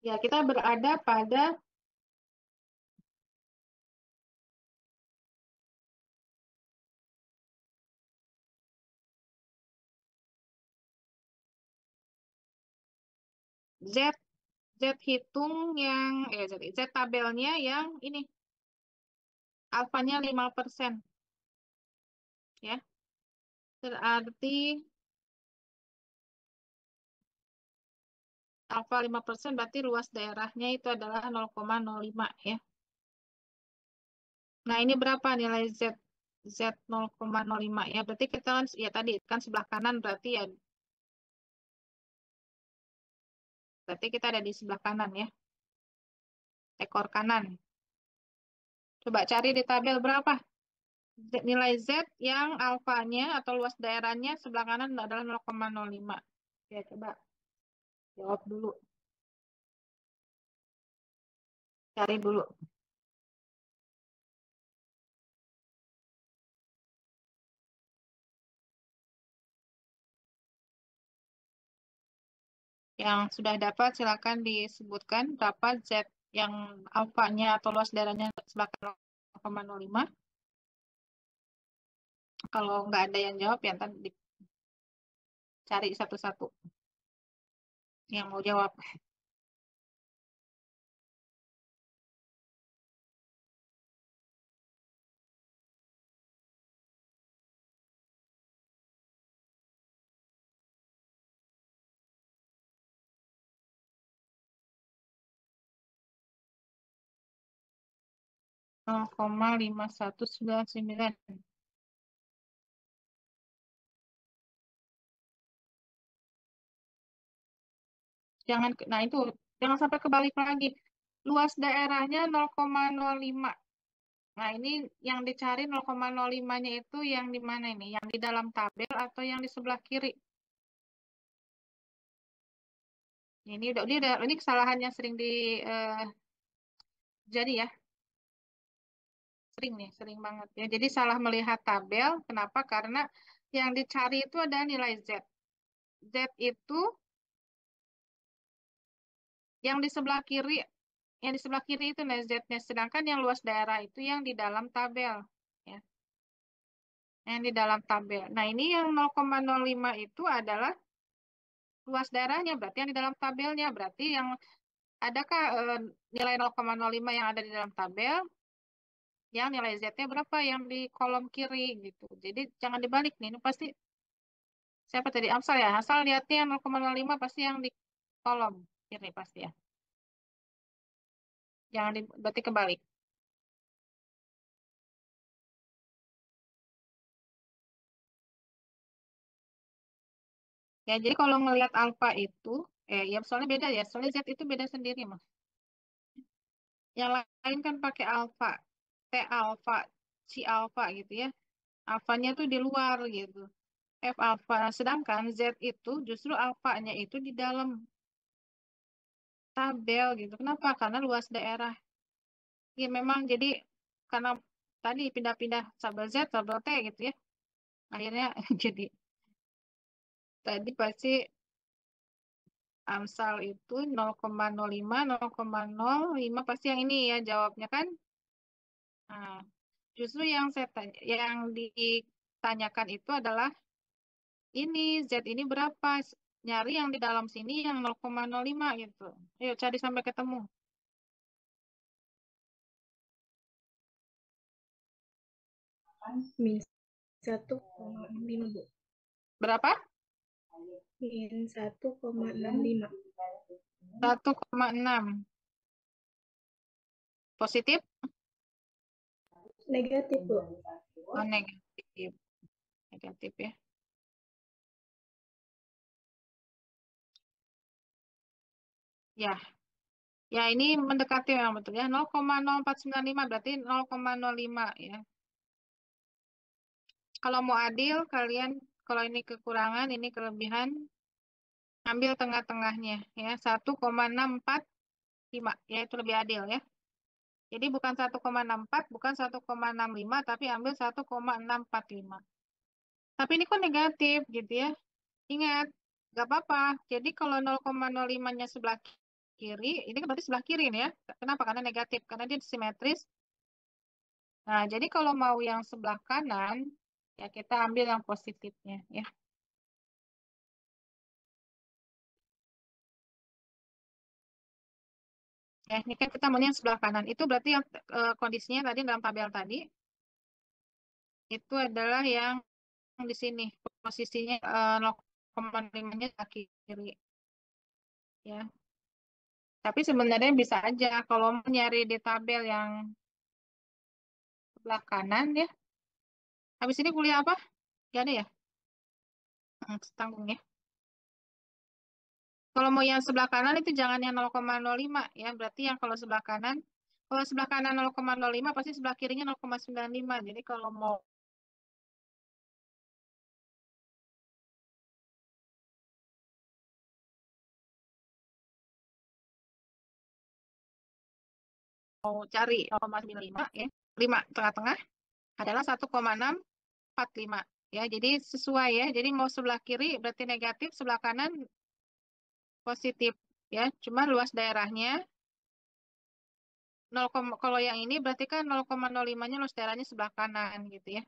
Ya, kita berada pada Z Z hitung yang Z tabelnya yang ini alfanya 5% ya. Berarti alfa 5% berarti luas daerahnya itu adalah 0,05 ya. Nah, ini berapa nilai Z 0,05 ya. Berarti kita kan ya tadi kan sebelah kanan berarti ya berarti kita ada di sebelah kanan ya. Ekor kanan. Coba cari di tabel berapa? Nilai Z yang alfanya atau luas daerahnya sebelah kanan adalah 0,05. Ya, coba jawab dulu. Cari dulu. Yang sudah dapat silakan disebutkan berapa Z yang alfanya atau luas daerahnya sebelah kanan 0,05. Kalau nggak ada yang jawab ya ntar dicari satu-satu yang mau jawab. 0,5199. Nah itu jangan sampai kebalik lagi. Luas daerahnya 0,05. Nah, ini yang dicari 0,05-nya itu yang di mana ini? Yang di dalam tabel atau yang di sebelah kiri? Ini kesalahan yang sering jadi ya, sering nih, sering banget ya. Jadi salah melihat tabel. Kenapa? Karena yang dicari itu ada nilai Z. Z itu yang di sebelah kiri, itu nilai Z-nya. Sedangkan yang luas daerah itu yang di dalam tabel. Ya, yang di dalam tabel. Nah, ini yang 0,05 itu adalah luas daerahnya, berarti yang di dalam tabelnya. Berarti yang adakah nilai 0,05 yang ada di dalam tabel, yang nilai Z-nya berapa yang di kolom kiri gitu. Jadi jangan dibalik nih, ini pasti siapa tadi? Amsal ya? Asal lihatnya yang 0,05 pasti yang di kolom kiri pasti ya. Berarti kebalik. Ya, jadi kalau ngelihat alfa itu, ya soalnya beda ya, soalnya Z itu beda sendiri mas. Yang lain kan pakai alfa, T alfa, C alfa gitu ya. Alfanya tuh di luar gitu. F alfa. Nah, sedangkan Z itu justru alfanya itu di dalam tabel gitu. Kenapa? Karena luas daerah. Ya memang jadi karena tadi pindah-pindah tabel Z, tabel T gitu ya. Akhirnya jadi tadi pasti Amsal itu 0,05, 0,05 pasti yang ini ya jawabnya kan. Nah, justru yang ditanyakan itu adalah ini Z ini berapa? Nyari yang di dalam sini yang 0,05 gitu. Ayo cari sampai ketemu. Min 1,65 Bu. Berapa? Min 1,65. 1,6. Positif? Negatif Bu. Oh, negatif. Negatif ya. Ya, ya ini mendekati memang betul ya. 0,0495 berarti 0,05 ya. Kalau mau adil, kalian kalau ini kekurangan, ini kelebihan, ambil tengah-tengahnya ya. 1,645 ya itu lebih adil ya. Jadi bukan 1,64, bukan 1,65, tapi ambil 1,645. Tapi ini kok negatif gitu ya. Ingat, nggak apa-apa. Jadi kalau 0,05-nya sebelah kiri, ini kan berarti sebelah kiri nih ya. Kenapa? Karena negatif, karena dia simetris. Nah, jadi kalau mau yang sebelah kanan, ya kita ambil yang positifnya ya. Ya, ini kan kita maunya yang sebelah kanan. Itu berarti yang kondisinya tadi dalam tabel tadi, itu adalah yang di sini. Posisinya 0,5-nya ke kiri. Ya. Tapi sebenarnya bisa aja kalau mau nyari di tabel yang sebelah kanan ya. Habis ini kuliah apa? Gak ada ya? Tanggung ya. Kalau mau yang sebelah kanan itu jangan yang 0,05 ya. Berarti yang kalau sebelah kanan 0,05 pasti sebelah kirinya 0,95. Jadi kalau mau cari 0,95 ya, 5 tengah-tengah adalah 1,645 ya. Jadi sesuai ya. Jadi mau sebelah kiri berarti negatif, sebelah kanan positif ya. Cuma luas daerahnya 0, kalau yang ini berarti kan 0,05-nya luas daerahnya sebelah kanan gitu ya.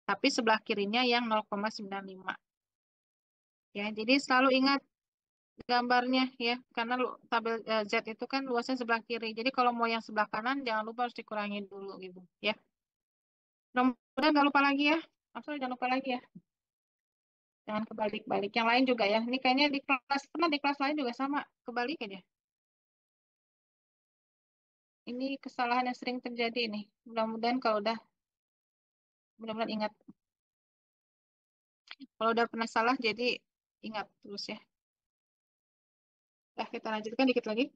Tapi sebelah kirinya yang 0,95. Ya, jadi selalu ingat gambarnya ya, karena tabel Z itu kan luasnya sebelah kiri. Jadi kalau mau yang sebelah kanan jangan lupa harus dikurangi dulu gitu ya. Mudah-mudahan nggak lupa lagi ya. Maksudnya jangan lupa lagi ya. Jangan kebalik-balik. Yang lain juga ya. Ini kayaknya pernah di kelas lain juga sama kebalik aja. Ini kesalahan yang sering terjadi nih. Mudah-mudahan kalau udah, mudah-mudahan ingat. Kalau udah pernah salah, jadi ingat terus ya. Kita lanjutkan dikit lagi.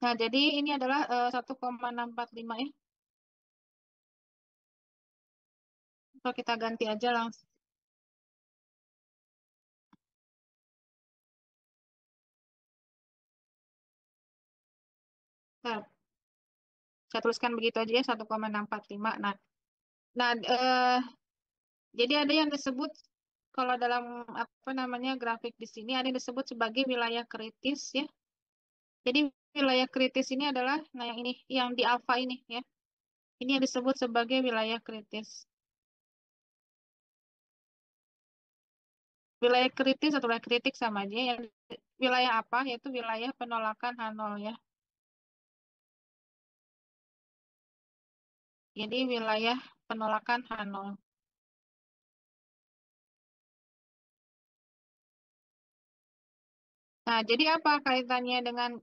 Nah, jadi ini adalah 1,645 ya. Kalau kita ganti aja langsung. Nah, saya tuliskan begitu aja ya, 1,645. Nah, jadi ada yang disebut, kalau dalam apa namanya grafik di sini, ada yang disebut sebagai wilayah kritis ya. Jadi wilayah kritis ini adalah, nah yang ini, yang di alfa ini ya. Ini yang disebut sebagai wilayah kritis. Wilayah kritis atau wilayah kritik sama aja. Yang wilayah apa? Yaitu wilayah penolakan H0 ya. Jadi wilayah penolakan H0. Nah, jadi apa kaitannya dengan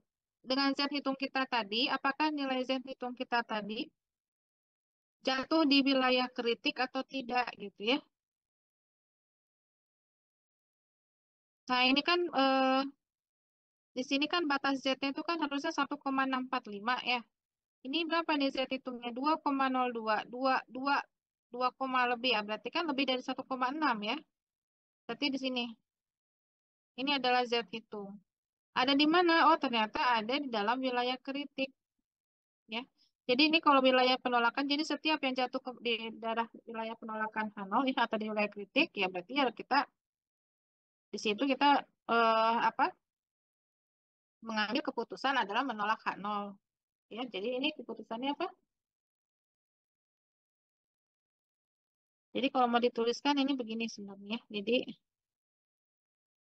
Z hitung kita tadi? Apakah nilai Z hitung kita tadi jatuh di wilayah kritik atau tidak gitu ya? Nah, ini kan di sini kan batas Z-nya itu kan harusnya 1,645 ya. Ini berapa nih Z hitungnya? 2,02, 2 lebih ya. Berarti kan lebih dari 1,6 ya. Berarti di sini. Ini adalah Z hitung. Ada di mana? Oh, ternyata ada di dalam wilayah kritik ya. Jadi ini kalau wilayah penolakan, jadi setiap yang jatuh di daerah wilayah penolakan H0 ya, atau di wilayah kritik, ya berarti ya kita di situ kita apa mengambil keputusan adalah menolak H0 ya. Jadi ini keputusannya apa? Jadi kalau mau dituliskan ini begini sebenarnya. Jadi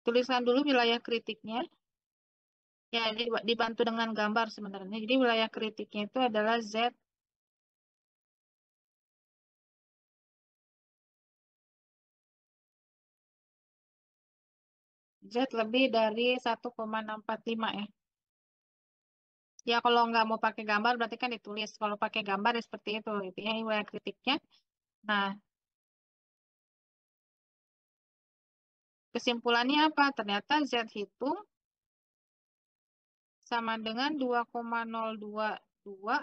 tuliskan dulu wilayah kritiknya. Ya, dibantu dengan gambar sebenarnya. Jadi wilayah kritiknya itu adalah Z lebih dari 1,645 ya. Ya kalau nggak mau pakai gambar berarti kan ditulis. Kalau pakai gambar ya seperti itu. Itu ya wilayah kritiknya. Nah, kesimpulannya apa? Ternyata Z hitung sama dengan 2,022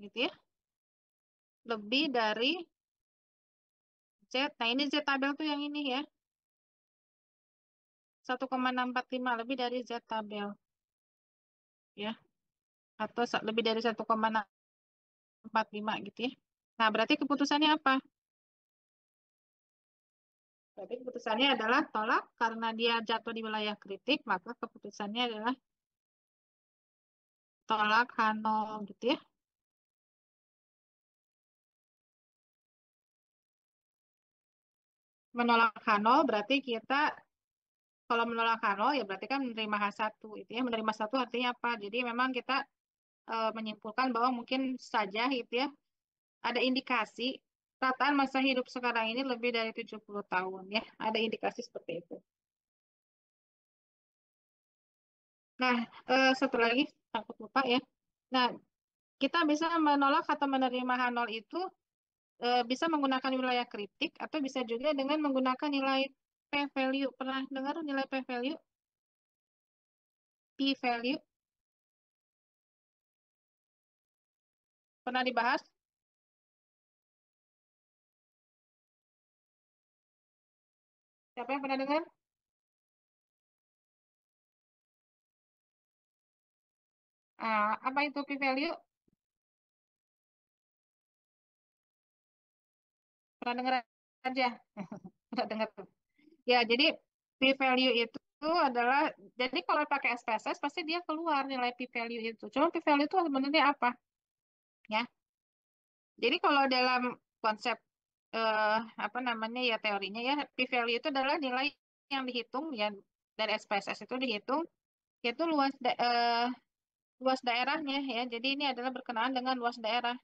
gitu ya. Lebih dari Z. Nah ini Z tabel tuh yang ini ya. 1,645 lebih dari Z tabel ya. Atau lebih dari 1,645 gitu ya. Nah berarti keputusannya apa? Berarti keputusannya adalah tolak karena dia jatuh di wilayah kritik, maka keputusannya adalah tolak H0 gitu ya. Menolak H0 berarti kita, kalau menolak H0 ya berarti kan menerima H1 itu ya. Menerima satu artinya apa? Jadi memang kita menyimpulkan bahwa mungkin saja gitu ya, ada indikasi rataan masa hidup sekarang ini lebih dari 70 tahun ya. Ada indikasi seperti itu. Nah, satu lagi takut lupa ya. Nah, kita bisa menolak atau menerima H0 itu bisa menggunakan wilayah kritik atau bisa juga dengan menggunakan nilai p-value. Pernah dengar nilai p-value? P-value? Pernah dibahas? Siapa yang pernah dengar? Apa itu p-value? Pernah dengar aja? Pernah dengar. Ya, jadi p-value itu adalah, jadi kalau pakai SPSS pasti dia keluar nilai p-value itu. Cuma p-value itu sebenarnya apa? Ya, jadi kalau dalam konsep eh, apa namanya ya teorinya ya, p-value itu adalah nilai yang dihitung ya dari SPSS itu dihitung yaitu luas daerahnya ya. Jadi ini adalah berkenaan dengan luas daerah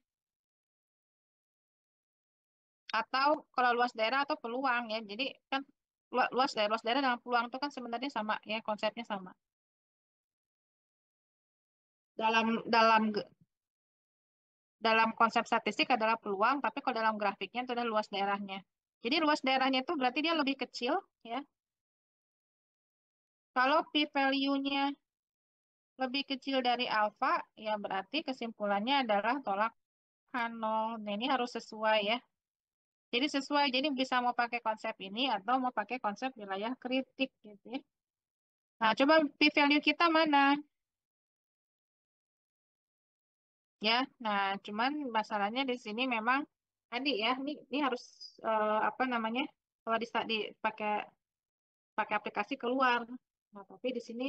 atau kalau luas daerah atau peluang ya. Jadi kan luas daerah dengan peluang itu kan sebenarnya sama ya, konsepnya sama. Dalam dalam dalam konsep statistik adalah peluang, tapi kalau dalam grafiknya itu adalah luas daerahnya. Jadi luas daerahnya itu berarti dia lebih kecil ya. Kalau p-value-nya lebih kecil dari alfa, ya berarti kesimpulannya adalah tolakan nol. Nah, ini harus sesuai ya. Jadi sesuai, jadi bisa mau pakai konsep ini atau mau pakai konsep wilayah kritik gitu ya. Nah, coba p-value kita mana? Ya, nah cuman masalahnya di sini memang tadi ya, ini harus apa namanya? Kalau dipakai pakai aplikasi keluar. Nah, tapi di sini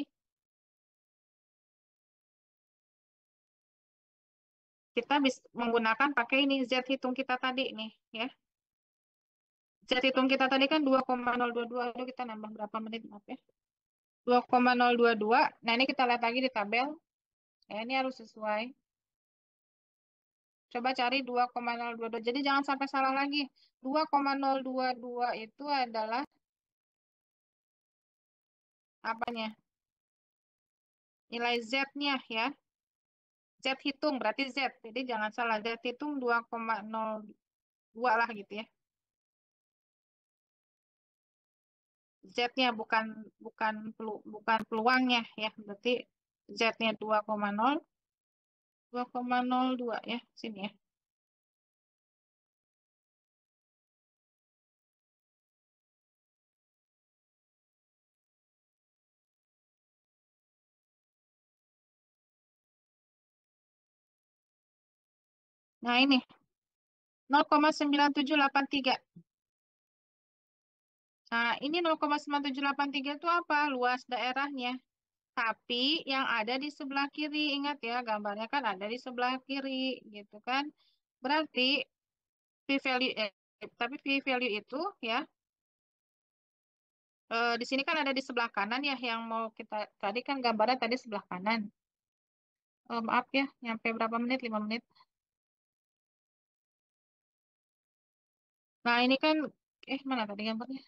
kita bisa menggunakan pakai ini Z hitung kita tadi nih ya. Z hitung kita tadi kan 2,022. Aduh, kita nambah berapa menit maaf ya. 2,022. Nah, ini kita lihat lagi di tabel. Ya, ini harus sesuai. Coba cari 2,022. Jadi jangan sampai salah lagi. 2,022 itu adalah apanya? Nilai Z-nya ya. Z hitung berarti Z. Jadi jangan salah. Z hitung 2,02 lah gitu ya. Z-nya bukan bukan bukan peluangnya ya. Berarti Z-nya 2,02 ya. Sini ya. Nah, ini 0,9783. Nah, ini 0,9783 itu apa? Luas daerahnya. Tapi yang ada di sebelah kiri, ingat ya, gambarnya kan ada di sebelah kiri, gitu kan. Berarti p-value, tapi p-value itu ya, di sini kan ada di sebelah kanan ya, yang mau kita, tadi kan gambarnya tadi sebelah kanan. Maaf ya, nyampe berapa menit? 5 menit. Nah, ini kan, mana tadi gambarnya?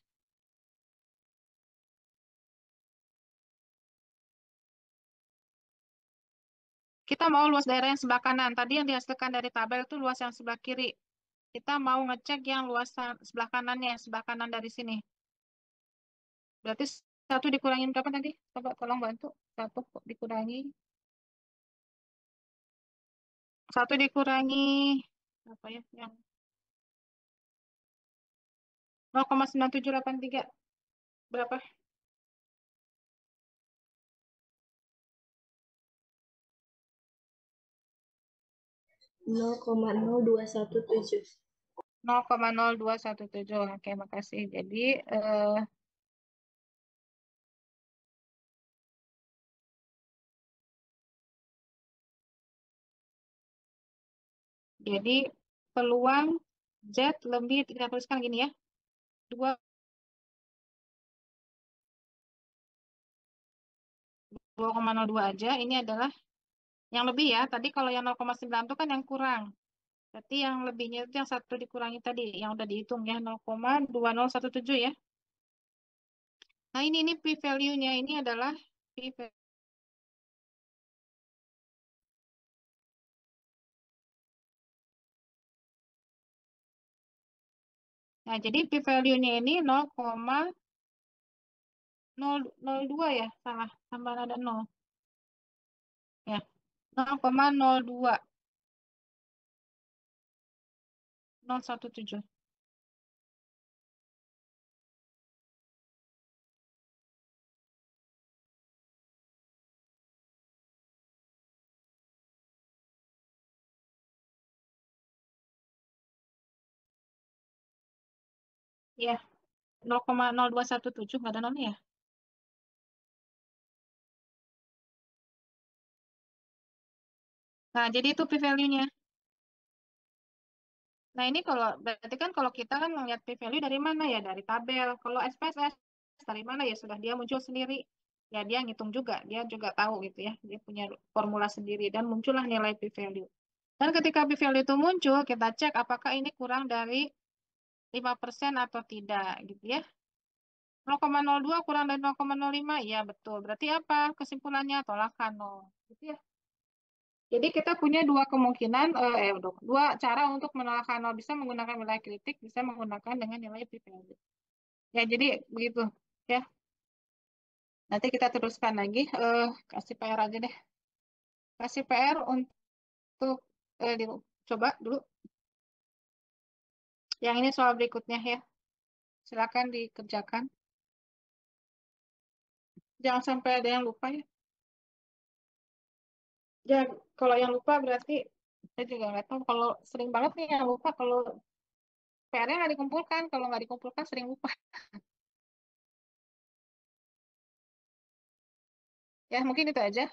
Kita mau luas daerah yang sebelah kanan. Tadi yang dihasilkan dari tabel itu luas yang sebelah kiri. Kita mau ngecek yang luas sebelah kanannya, sebelah kanan dari sini. Berarti satu dikurangin berapa tadi? Coba tolong bantu. Satu dikurangi. Satu dikurangi apa ya? Yang 0,9783 berapa? 0,0217. 0,0217. Oke, makasih. Jadi peluang Z lebih kita tuliskan gini ya. 2,02 aja. Ini adalah yang lebih ya. Tadi kalau yang 0,9 itu kan yang kurang. Berarti yang lebihnya itu yang satu dikurangi tadi, yang udah dihitung ya, 0,2017 ya. Nah, ini p-value-nya ini adalah p-value. Nah, jadi p-value-nya ini 0,002 ya, salah, tambah ada 0. Ya, 0,02017. Ya, 0,0217 nggak ada nolnya ya. Nah, jadi itu p-value-nya. Nah, ini kalau berarti kan kalau kita kan melihat p-value dari mana ya? Dari tabel. Kalau SPSS dari mana ya? Sudah dia muncul sendiri. Ya, dia ngitung juga. Dia juga tahu gitu ya. Dia punya formula sendiri dan muncullah nilai p-value. Dan ketika p-value itu muncul, kita cek apakah ini kurang dari 5% atau tidak gitu ya. 0,02 kurang dari 0,05, iya betul. Berarti apa kesimpulannya? Tolakan 0. Gitu ya. Jadi kita punya dua kemungkinan, dua cara untuk menolakkan 0. Bisa menggunakan nilai kritik, bisa menggunakan dengan nilai PPLD. Ya, jadi begitu. Ya, nanti kita teruskan lagi. Kasih PR aja deh. Kasih PR untuk, coba dulu. Yang ini soal berikutnya ya. Silakan dikerjakan. Jangan sampai ada yang lupa ya. Ya, kalau yang lupa berarti saya juga nggak tahu. Kalau sering banget nih yang lupa, kalau PR-nya nggak dikumpulkan, kalau nggak dikumpulkan sering lupa. Ya, mungkin itu aja.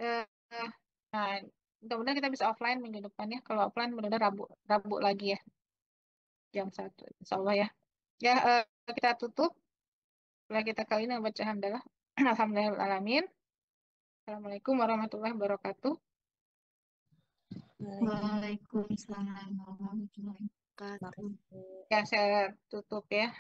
Eh, eh, nah, mudah-mudahan kita bisa offline minggu depan ya. Kalau offline mudah-mudahan Rabu, Rabu lagi ya, jam 1. Insya Allah ya. Ya, kita tutup. Setelah kita kali ini membaca hamdalah. Alhamdulillahirrahmanirrahim. Assalamualaikum warahmatullahi wabarakatuh. Waalaikumsalam warahmatullahi Ya, wabarakatuh. saya tutup ya.